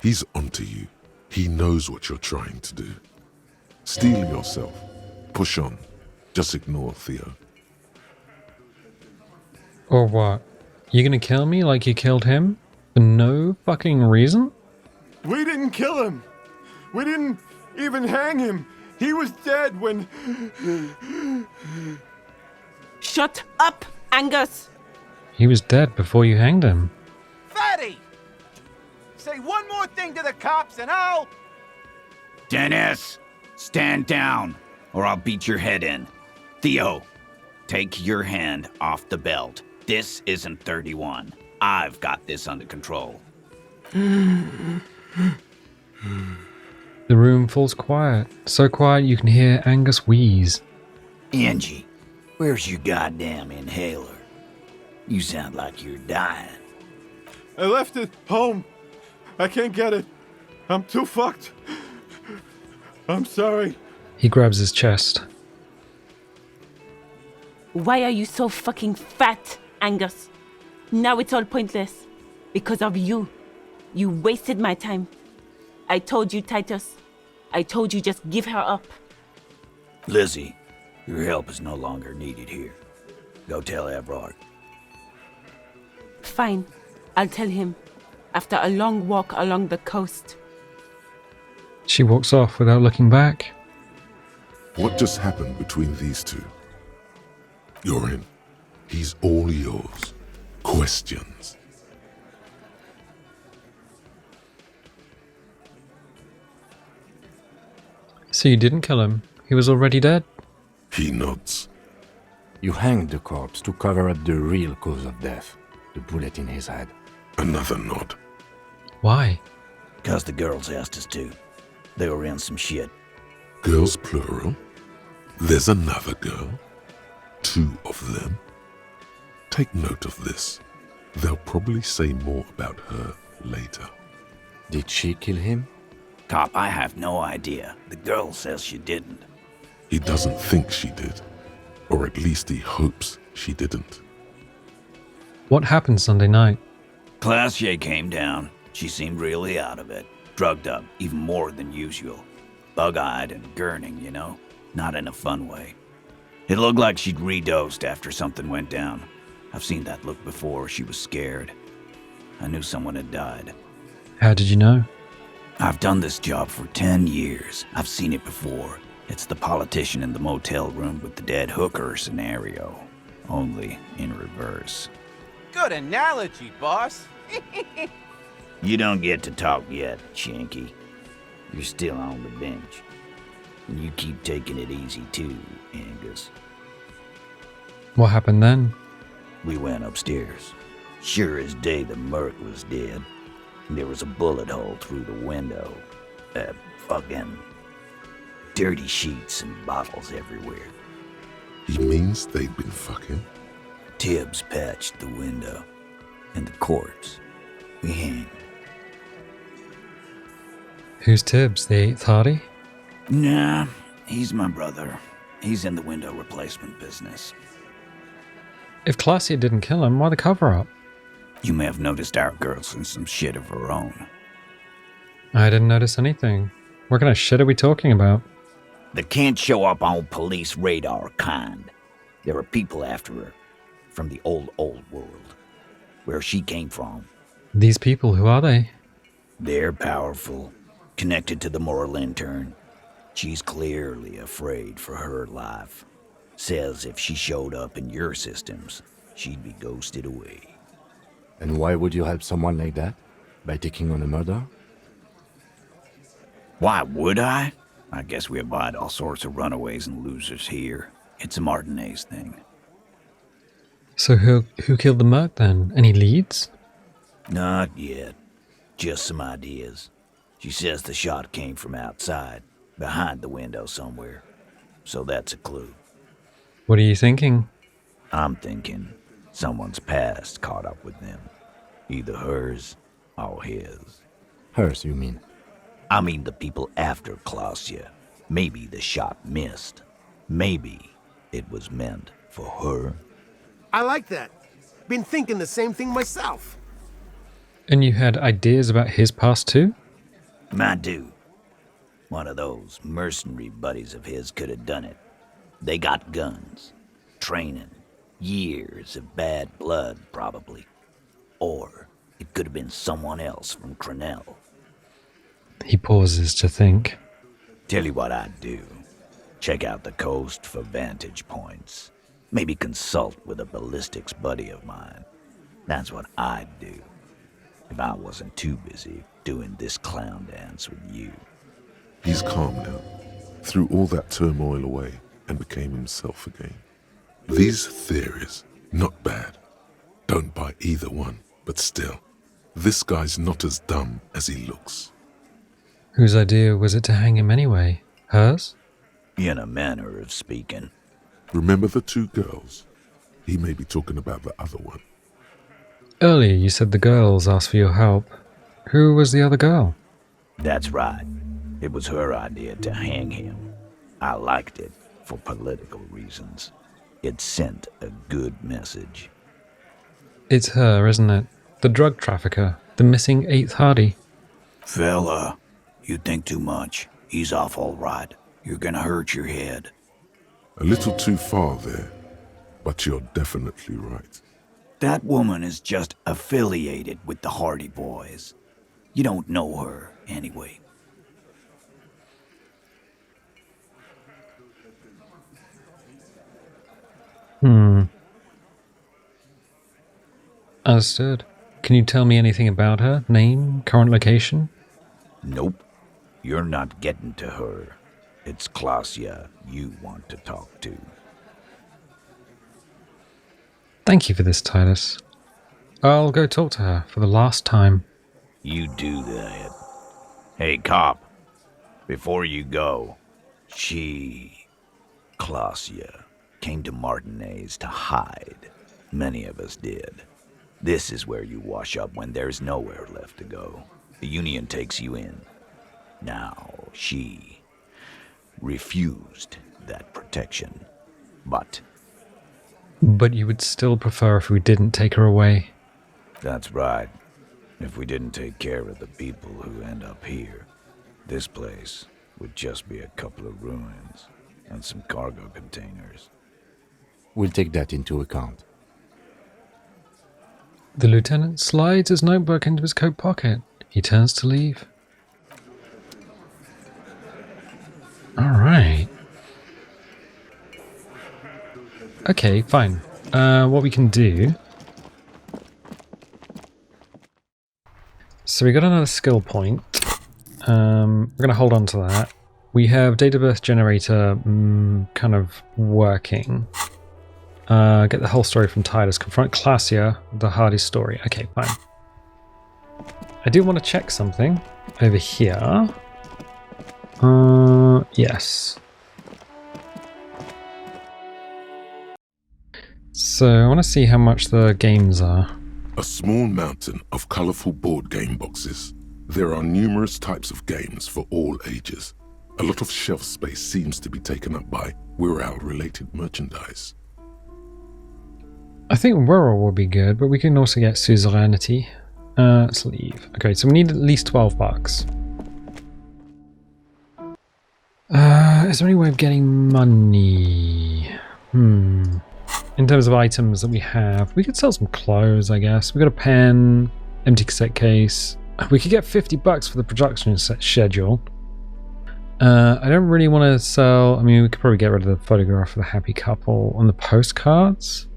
He's onto you. He knows what you're trying to do. Steel yourself. Push on. Just ignore Theo. Or what? You gonna kill me like you killed him? For no fucking reason? We didn't kill him. We didn't even hang him. He was dead when... Shut up, Angus! He was dead before you hanged him. Fatty! Say one more thing to the cops and I'll... Dennis, stand down, or I'll beat your head in. Theo, take your hand off the belt. This isn't 31. I've got this under control. The room falls quiet. So quiet you can hear Angus wheeze. Angie, where's your goddamn inhaler? You sound like you're dying. I left it home. I can't get it. I'm too fucked. I'm sorry. He grabs his chest. Why are you so fucking fat, Angus? Now it's all pointless. Because of you. You wasted my time. I told you, Titus. I told you just give her up. Lizzie, your help is no longer needed here. Go tell Everard. Fine. I'll tell him. After a long walk along the coast. She walks off without looking back. What just happened between these two? You're in. He's all yours. Questions. So you didn't kill him? He was already dead? He nods. You hanged the corpse to cover up the real cause of death. The bullet in his head. Another nod. Why? 'Cause the girls asked us to. They were in some shit. Girls plural? There's another girl? 2 of them? Take note of this. They'll probably say more about her later. Did she kill him? Cop, I have no idea. The girl says she didn't. He doesn't think she did. Or at least he hopes she didn't. What happened Sunday night? Glacier came down. She seemed really out of it. Drugged up, even more than usual. Bug-eyed and gurning, you know? Not in a fun way. It looked like she'd redosed after something went down. I've seen that look before. She was scared. I knew someone had died. How did you know? I've done this job for 10 years. I've seen it before. It's the politician in the motel room with the dead hooker scenario, only in reverse. Good analogy, boss. You don't get to talk yet, Shanky. You're still on the bench. And you keep taking it easy too, Angus. What happened then? We went upstairs. Sure as day the merc was dead. And there was a bullet hole through the window. Fucking dirty sheets and bottles everywhere. He means they'd been fucking? Tibbs patched the window. And the corpse. We hang. Who's Tibbs, the 8th Hardy? Nah, he's my brother. He's in the window replacement business. If Claudia didn't kill him, why the cover-up? You may have noticed our girl's in some shit of her own. I didn't notice anything. What kind of shit are we talking about? The can't show up on police radar kind. There are people after her. From the old world. Where she came from. These people, who are they? They're powerful. Connected to the moral intern. She's clearly afraid for her life. Says if she showed up in your systems, she'd be ghosted away. And why would you help someone like that? By taking on a murder? Why would I? I guess we abide all sorts of runaways and losers here. It's a Martinez thing. So who killed the merc then? Any leads? Not yet. Just some ideas. She says the shot came from outside, behind the window somewhere. So that's a clue. What are you thinking? I'm thinking someone's past caught up with them. Either hers or his. Hers, you mean? I mean the people after Claudia. Maybe the shot missed. Maybe it was meant for her. I like that. Been thinking the same thing myself. And you had ideas about his past too? My dude. One of those mercenary buddies of his could have done it. They got guns, training, years of bad blood, probably. Or it could have been someone else from Crenell. He pauses to think. Tell you what I'd do. Check out the coast for vantage points. Maybe consult with a ballistics buddy of mine. That's what I'd do. If I wasn't too busy doing this clown dance with you. He's calm now. Threw all that turmoil away and became himself again. These theories, not bad. Don't buy either one, but still, this guy's not as dumb as he looks. Whose idea was it to hang him anyway? Hers? In a manner of speaking. Remember the two girls? He may be talking about the other one. Earlier you said the girls asked for your help. Who was the other girl? That's right. It was her idea to hang him. I liked it for political reasons. It sent a good message. It's her, isn't it? The drug trafficker. The missing 8th Hardy. Fella, you think too much. He's off all right. You're gonna hurt your head. A little too far there, but you're definitely right. That woman is just affiliated with the Hardy Boys. You don't know her, anyway. Understood. Can you tell me anything about her? Name? Current location? Nope. You're not getting to her. It's Claudia you want to talk to. Thank you for this, Titus. I'll go talk to her for the last time. You do that. Hey, cop. Before you go, Claudia, came to Martinez to hide. Many of us did. This is where you wash up when there's nowhere left to go. The Union takes you in. Now, she refused that protection. But you would still prefer if we didn't take her away? That's right. If we didn't take care of the people who end up here, this place would just be a couple of ruins and some cargo containers. We'll take that into account. The lieutenant slides his notebook into his coat pocket. He turns to leave. Alright. Okay, fine. What we can do... So we got another skill point. We're going to hold on to that. We have date of birth generator kind of working. Get the whole story from Titus. Confront Classia, the Hardy's story. Okay, fine. I do want to check something over here. Yes. So I want to see how much the games are. A small mountain of colorful board game boxes. There are numerous types of games for all ages. A lot of shelf space seems to be taken up by Wirral-related merchandise. I think Wirral will be good, but we can also get Suzerainty. Let's leave. Okay, so we need at least $12. Is there any way of getting money? In terms of items that we have, we could sell some clothes, I guess. We got a pen, empty cassette case. We could get $50 for the production schedule. I don't really want to sell... I mean, we could probably get rid of the photograph of the happy couple on the postcards.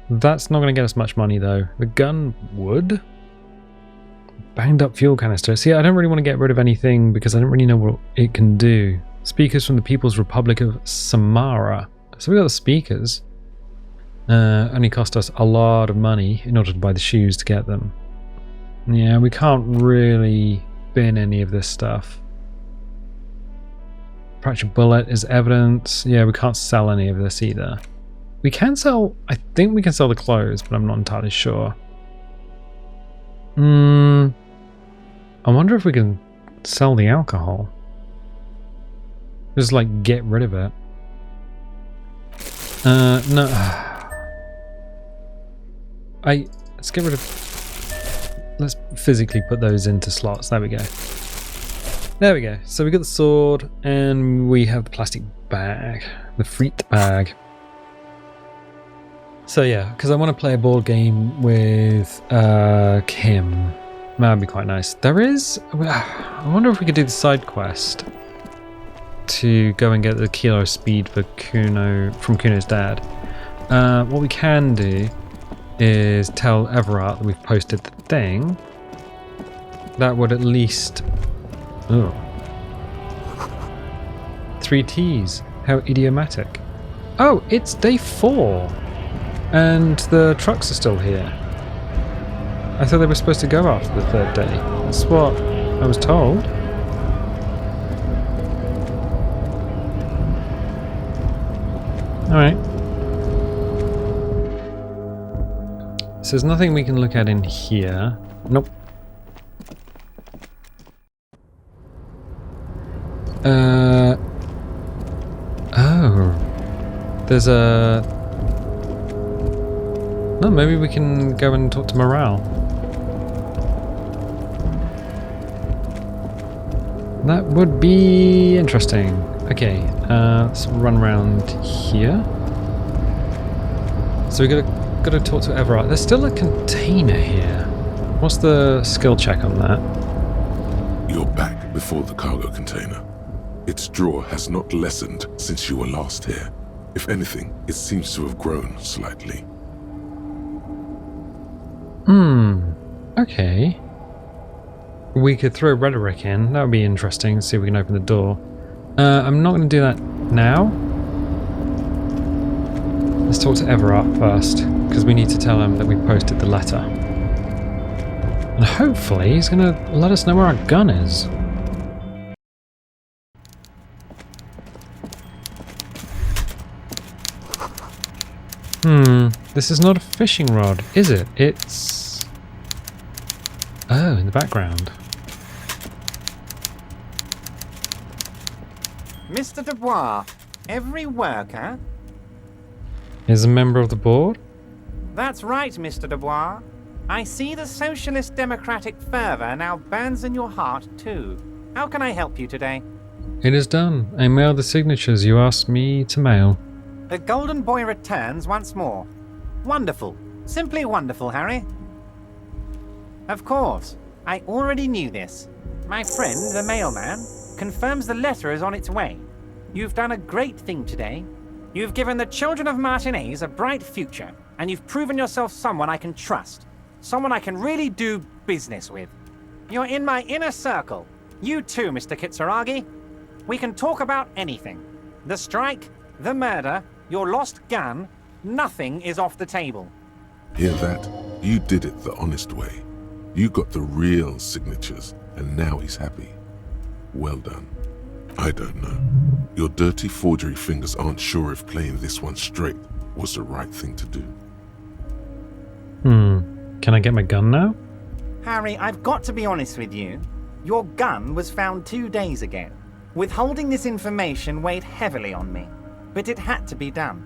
That's not going to get us much money, though. The gun would. Banged up fuel canister. See, I don't really want to get rid of anything because I don't really know what it can do. Speakers from the People's Republic of Samara. So we got the speakers. Only cost us a lot of money in order to buy the shoes to get them. Yeah, we can't really bin any of this stuff. Fractured bullet is evidence. Yeah, we can't sell any of this either. We can sell... I think we can sell the clothes, but I'm not entirely sure. I wonder if we can sell the alcohol. Just like get rid of it. No. Let's get rid of... Let's physically put those into slots. There we go. There we go. So we got the sword and we have the plastic bag. The freet bag. So yeah, because I want to play a board game with Kim. That'd be quite nice. There is... I wonder if we could do the side quest to go and get the kilo speed for Kuno from Kuno's dad. What we can do is tell Everard that we've posted the thing. That would at least... Oh. 3 T's. How idiomatic. Oh, it's day 4. And the trucks are still here. I thought they were supposed to go after the 3rd day. That's what I was told. Alright. So there's nothing we can look at in here. Nope. Oh. There's a... No, maybe we can go and talk to Morale. That would be interesting. Okay, let's run around here. So we gotta talk to Everard. There's still a container here. What's the skill check on that? You're back before the cargo container. Its draw has not lessened since you were last here. If anything, it seems to have grown slightly. Okay. We could throw rhetoric in. That would be interesting. See if we can open the door. I'm not going to do that now. Let's talk to Everard first, because we need to tell him that we posted the letter. And hopefully he's going to let us know where our gun is. This is not a fishing rod, is it? It's... Oh, in the background. Mr. Dubois, every worker... Is a member of the board? That's right, Mr. Dubois. I see the socialist democratic fervor now burns in your heart, too. How can I help you today? It is done. I mailed the signatures you asked me to mail. The Golden Boy returns once more. Wonderful. Simply wonderful, Harry. Of course. I already knew this. My friend, the mailman, confirms the letter is on its way. You've done a great thing today. You've given the children of Martinez a bright future, and you've proven yourself someone I can trust. Someone I can really do business with. You're in my inner circle. You too, Mr. Kitsuragi. We can talk about anything. The strike, the murder, your lost gun, nothing is off the table. Hear that? You did it the honest way. You got the real signatures, and now he's happy. Well done. I don't know. Your dirty forgery fingers aren't sure if playing this one straight was the right thing to do. Can I get my gun now? Harry, I've got to be honest with you. Your gun was found 2 days ago. Withholding this information weighed heavily on me, but it had to be done.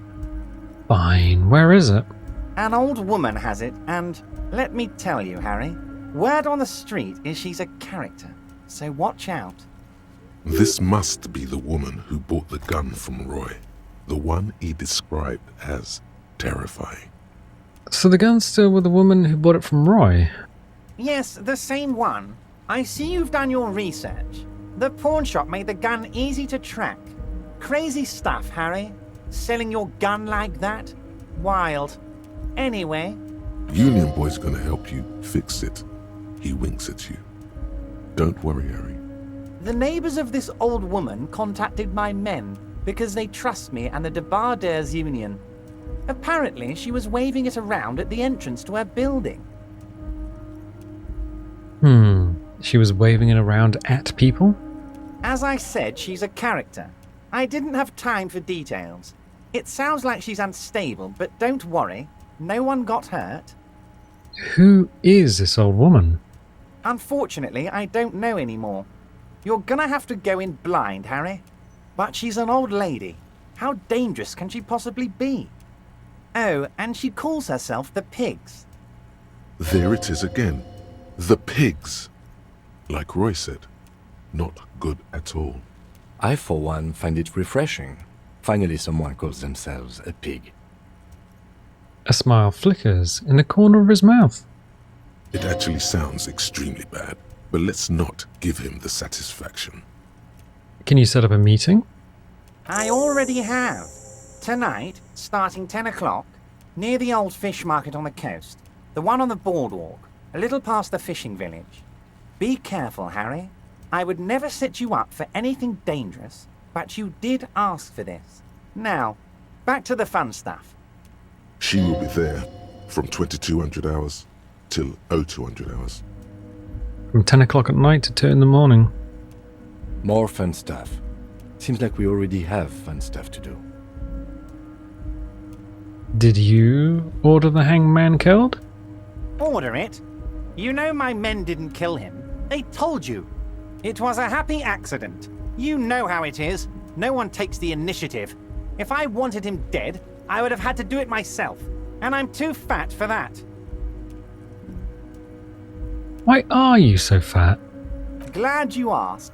Fine. Where is it? An old woman has it, and let me tell you, Harry, word on the street is she's a character, so watch out. This must be the woman who bought the gun from Roy, the one he described as terrifying. So the gun's still with the woman who bought it from Roy? Yes, the same one. I see you've done your research. The pawn shop made the gun easy to track. Crazy stuff, Harry. Selling your gun like that? Wild. Anyway... Union Boy's gonna help you fix it. He winks at you. Don't worry, Harry. The neighbors of this old woman contacted my men because they trust me and the Debardeurs Union. Apparently, she was waving it around at the entrance to her building. She was waving it around at people? As I said, she's a character. I didn't have time for details. It sounds like she's unstable, but don't worry. No one got hurt. Who is this old woman? Unfortunately, I don't know anymore. You're gonna have to go in blind, Harry. But she's an old lady. How dangerous can she possibly be? Oh, and she calls herself the Pigs. There it is again. The Pigs. Like Roy said, not good at all. I, for one, find it refreshing. Finally, someone calls themselves a pig. A smile flickers in the corner of his mouth. It actually sounds extremely bad, but let's not give him the satisfaction. Can you set up a meeting? I already have. Tonight, starting 10 o'clock, near the old fish market on the coast. The one on the boardwalk, a little past the fishing village. Be careful, Harry. I would never set you up for anything dangerous, but you did ask for this. Now, back to the fun stuff. She will be there from 2200 hours till 0200 hours. From 10 o'clock at night to 2 in the morning. More fun stuff. Seems like we already have fun stuff to do. Did you order the hangman killed? Order it? You know my men didn't kill him. They told you. It was a happy accident. You know how it is. No one takes the initiative. If I wanted him dead, I would have had to do it myself. And I'm too fat for that. Why are you so fat? Glad you asked.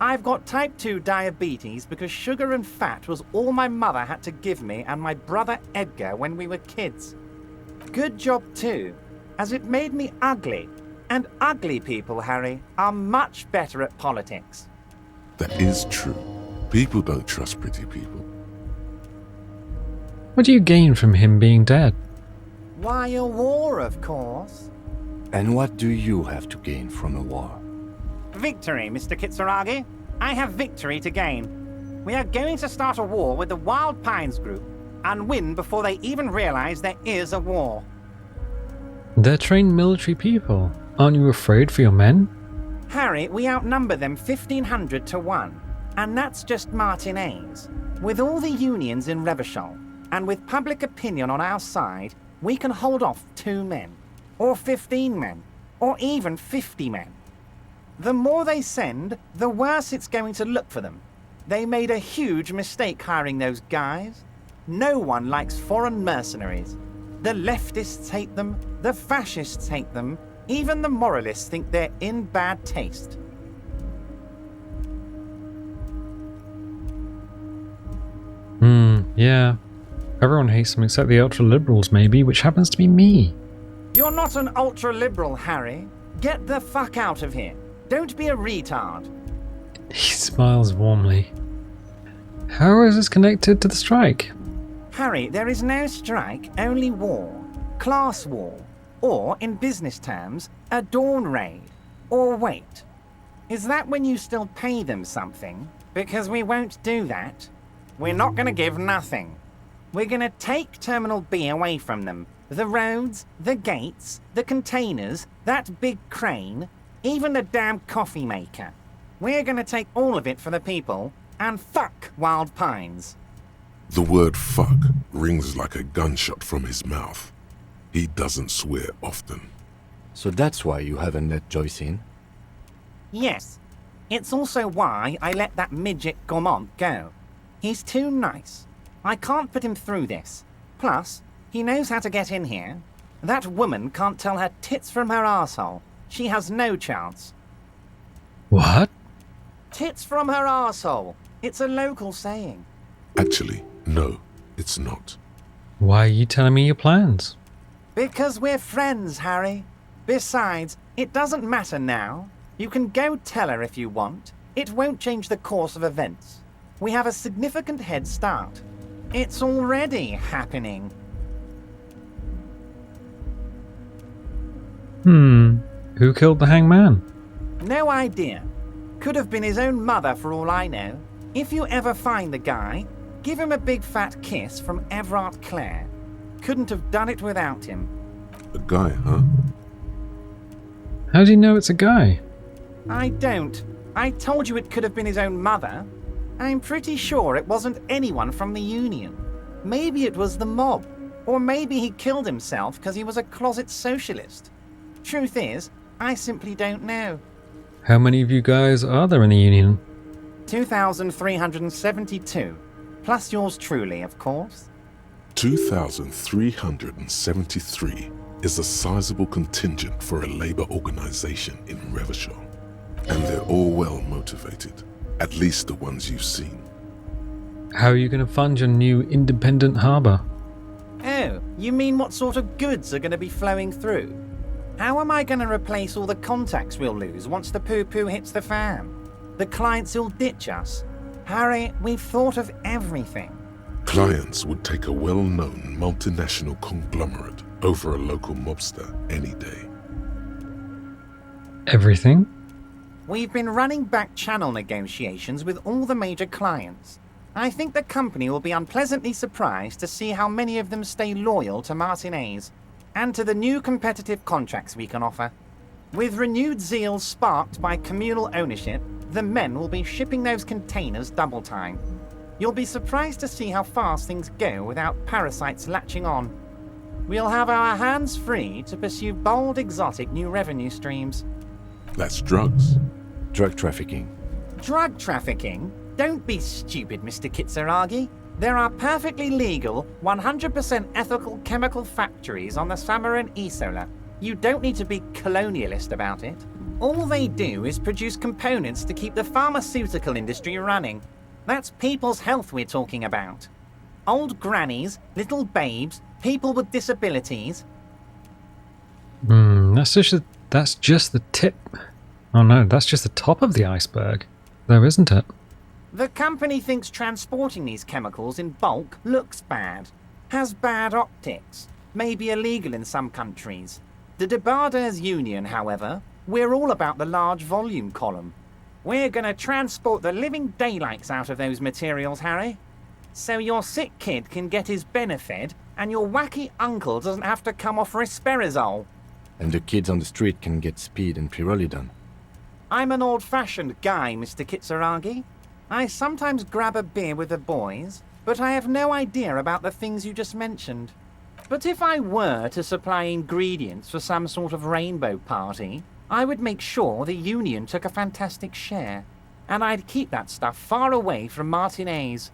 I've got type 2 diabetes because sugar and fat was all my mother had to give me and my brother Edgar when we were kids. Good job too, as it made me ugly. And ugly people, Harry, are much better at politics. That is true. People don't trust pretty people. What do you gain from him being dead? Why, a war, of course. And what do you have to gain from a war? Victory, Mr. Kitsuragi. I have victory to gain. We are going to start a war with the Wild Pines group and win before they even realize there is a war. They're trained military people. Aren't you afraid for your men? Harry, we outnumber them 1,500 to 1. And that's just Martinez. With all the unions in Revachol, and with public opinion on our side, we can hold off 2 men, or 15 men, or even 50 men. The more they send, the worse it's going to look for them. They made a huge mistake hiring those guys. No one likes foreign mercenaries. The leftists hate them, the fascists hate them, even the moralists think they're in bad taste. Yeah. Everyone hates them except the ultra-liberals, maybe, which happens to be me. You're not an ultra-liberal, Harry. Get the fuck out of here. Don't be a retard. He smiles warmly. How is this connected to the strike? Harry, there is no strike, only war. Class war. Or, in business terms, a dawn raid. Or wait. Is that when you still pay them something? Because we won't do that. We're not gonna give nothing. We're gonna take Terminal B away from them. The roads, the gates, the containers, that big crane, even the damn coffee maker. We're gonna take all of it for the people, and fuck Wild Pines. The word fuck rings like a gunshot from his mouth. He doesn't swear often. So that's why you haven't let Joyce in? Yes. It's also why I let that midget Gaumont go. He's too nice. I can't put him through this. Plus, he knows how to get in here. That woman can't tell her tits from her arsehole. She has no chance. What? Tits from her arsehole. It's a local saying. Actually, no, it's not. Why are you telling me your plans? Because we're friends, Harry. Besides, it doesn't matter now. You can go tell her if you want. It won't change the course of events. We have a significant head start. It's already happening. Who killed the hangman? No idea. Could have been his own mother for all I know. If you ever find the guy, give him a big fat kiss from Everard Clare. Couldn't have done it without him. A guy, huh? How do you know it's a guy? I don't. I told you it could have been his own mother. I'm pretty sure it wasn't anyone from the Union. Maybe it was the mob. Or maybe he killed himself because he was a closet socialist. Truth is, I simply don't know. How many of you guys are there in the Union? 2,372. Plus yours truly, of course. 2,373 is a sizable contingent for a labor organization in Revachol. And they're all well motivated, at least the ones you've seen. How are you going to fund your new independent harbour? Oh, you mean what sort of goods are going to be flowing through? How am I going to replace all the contacts we'll lose once the poo-poo hits the fan? The clients who'll ditch us? Harry, we've thought of everything. Clients would take a well-known multinational conglomerate over a local mobster any day. Everything? We've been running back channel negotiations with all the major clients. I think the company will be unpleasantly surprised to see how many of them stay loyal to Martinez and to the new competitive contracts we can offer. With renewed zeal sparked by communal ownership, the men will be shipping those containers double time. You'll be surprised to see how fast things go without parasites latching on. We'll have our hands free to pursue bold, exotic new revenue streams. That's drugs. Drug trafficking. Drug trafficking? Don't be stupid, Mr. Kitsuragi. There are perfectly legal, 100% ethical chemical factories on the Samaran Isola. You don't need to be colonialist about it. All they do is produce components to keep the pharmaceutical industry running. That's people's health we're talking about. Old grannies, little babes, people with disabilities. That's just the tip. Oh no, that's just the top of the iceberg, though, isn't it? The company thinks transporting these chemicals in bulk looks bad, has bad optics, may be illegal in some countries. The Debarders Union, however, we're all about the large volume column. We're gonna transport the living daylights out of those materials, Harry. So your sick kid can get his benefed and your wacky uncle doesn't have to come off risperazole. And the kids on the street can get speed and pyrrolidon. I'm an old-fashioned guy, Mr. Kitsuragi. I sometimes grab a beer with the boys, but I have no idea about the things you just mentioned. But if I were to supply ingredients for some sort of rainbow party, I would make sure the Union took a fantastic share, and I'd keep that stuff far away from Martinez.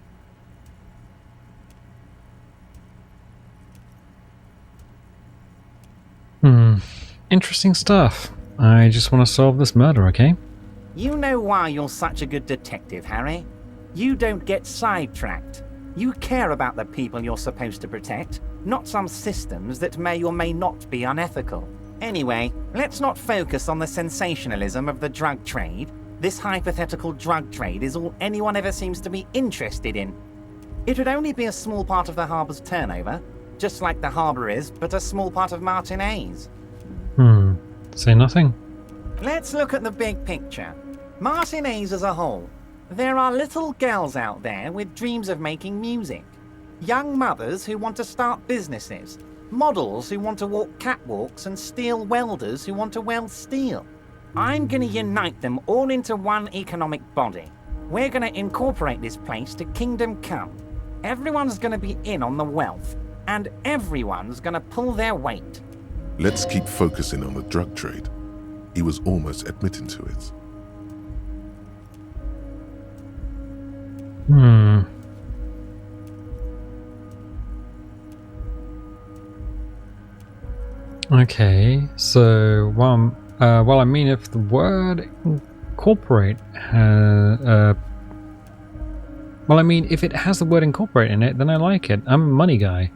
Interesting stuff. I just want to solve this murder, okay? You know why you're such a good detective, Harry. You don't get sidetracked. You care about the people you're supposed to protect, not some systems that may or may not be unethical. Anyway, let's not focus on the sensationalism of the drug trade. This hypothetical drug trade is all anyone ever seems to be interested in. It would only be a small part of the harbour's turnover, just like the harbour is, but a small part of Martinez. Say nothing. Let's look at the big picture. Martinez as a whole. There are little girls out there with dreams of making music. Young mothers who want to start businesses. Models who want to walk catwalks and steel welders who want to weld steel. I'm gonna unite them all into one economic body. We're gonna incorporate this place to Kingdom Come. Everyone's gonna be in on the wealth, and everyone's gonna pull their weight. Let's keep focusing on the drug trade. He was almost admitting to it. Okay, so well, I mean, if the word incorporate if it has the word incorporate in it, then I like it. I'm a money guy.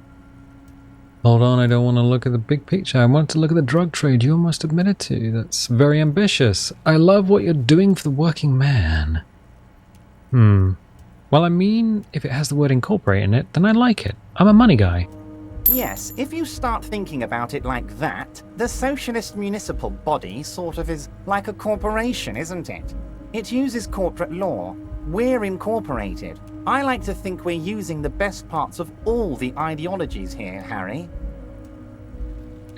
Hold on, I don't want to look at the big picture. I want to look at the drug trade you almost admitted to. That's very ambitious. I love what you're doing for the working man. Well, I mean, if it has the word incorporate in it, then I like it. I'm a money guy. Yes, if you start thinking about it like that, the socialist municipal body sort of is like a corporation, isn't it? It uses corporate law. We're incorporated. I like to think we're using the best parts of all the ideologies here, Harry.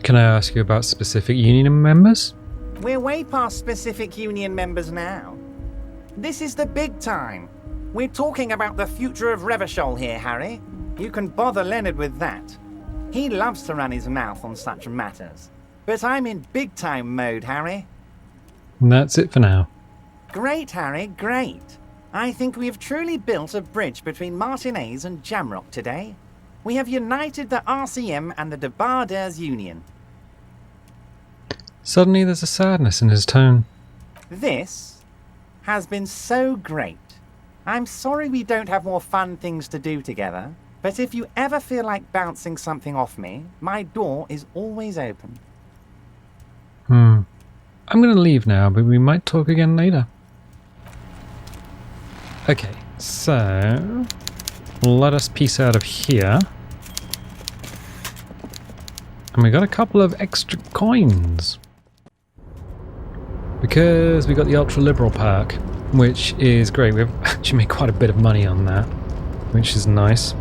Can I ask you about specific union members? We're way past specific union members now. This is the big time. We're talking about the future of Revachol here, Harry. You can bother Leonard with that. He loves to run his mouth on such matters. But I'm in big-time mode, Harry. And that's it for now. Great, Harry, great. I think we have truly built a bridge between Martinez and Jamrock today. We have united the RCM and the Debarders Union. Suddenly there's a sadness in his tone. This has been so great. I'm sorry we don't have more fun things to do together. But if you ever feel like bouncing something off me, my door is always open. I'm going to leave now, but we might talk again later. Okay, so let us peace out of here. And we got a couple of extra coins. Because we got the ultra liberal perk, which is great. We've actually made quite a bit of money on that, which is nice.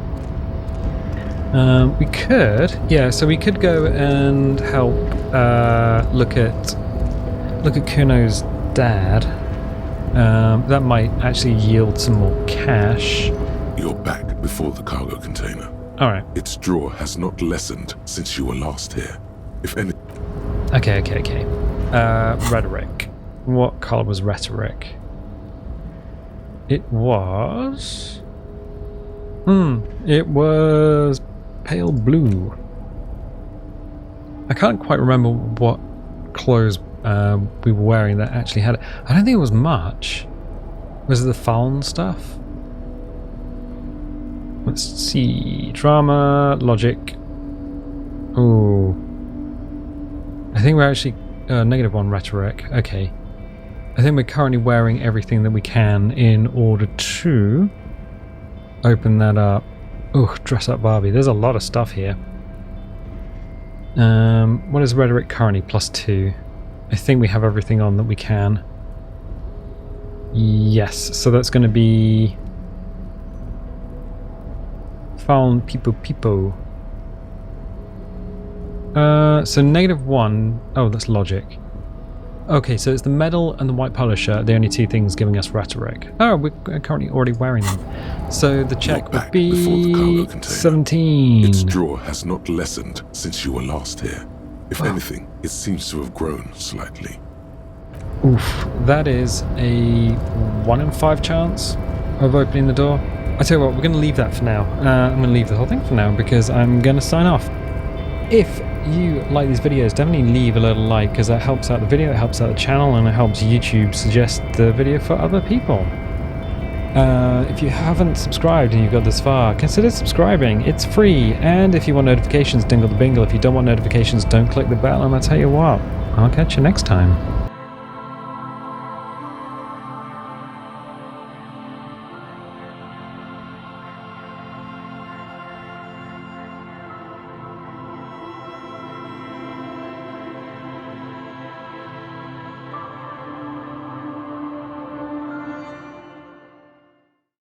We could go and help look at Kuno's dad. That might actually yield some more cash. You're back before the cargo container. Alright. Its draw has not lessened since you were last here. If any... Okay. Rhetoric. What color was rhetoric? It was... it was pale blue. I can't quite remember what clothes we were wearing that actually had it. I don't think it was much. Was it the Fallen stuff? Let's see. Drama, logic. Ooh. I think we're actually -1 rhetoric. Okay. I think we're currently wearing everything that we can in order to open that up. Ooh, dress up Barbie. There's a lot of stuff here. What is rhetoric currently? +2. I think we have everything on that we can. Yes, so that's going to be Fallen Peepo. So -1. Oh, that's logic. Okay, so it's the medal and the white polo shirt, the only two things giving us rhetoric. Oh, we're currently already wearing them. So the check would be 17. Its draw has not lessened since you were last here. If anything, it seems to have grown slightly. Oof, that is a 1 in 5 chance of opening the door. I tell you what, we're going to leave that for now. I'm going to leave the whole thing for now because I'm going to sign off. If you like these videos, definitely leave a little like because that helps out the video, it helps out the channel, and it helps YouTube suggest the video for other people. If you haven't subscribed and you've got this far, consider subscribing. It's free, and if you want notifications, dingle the bingle. If you don't want notifications, don't click the bell, and I'll tell you what, I'll catch you next time.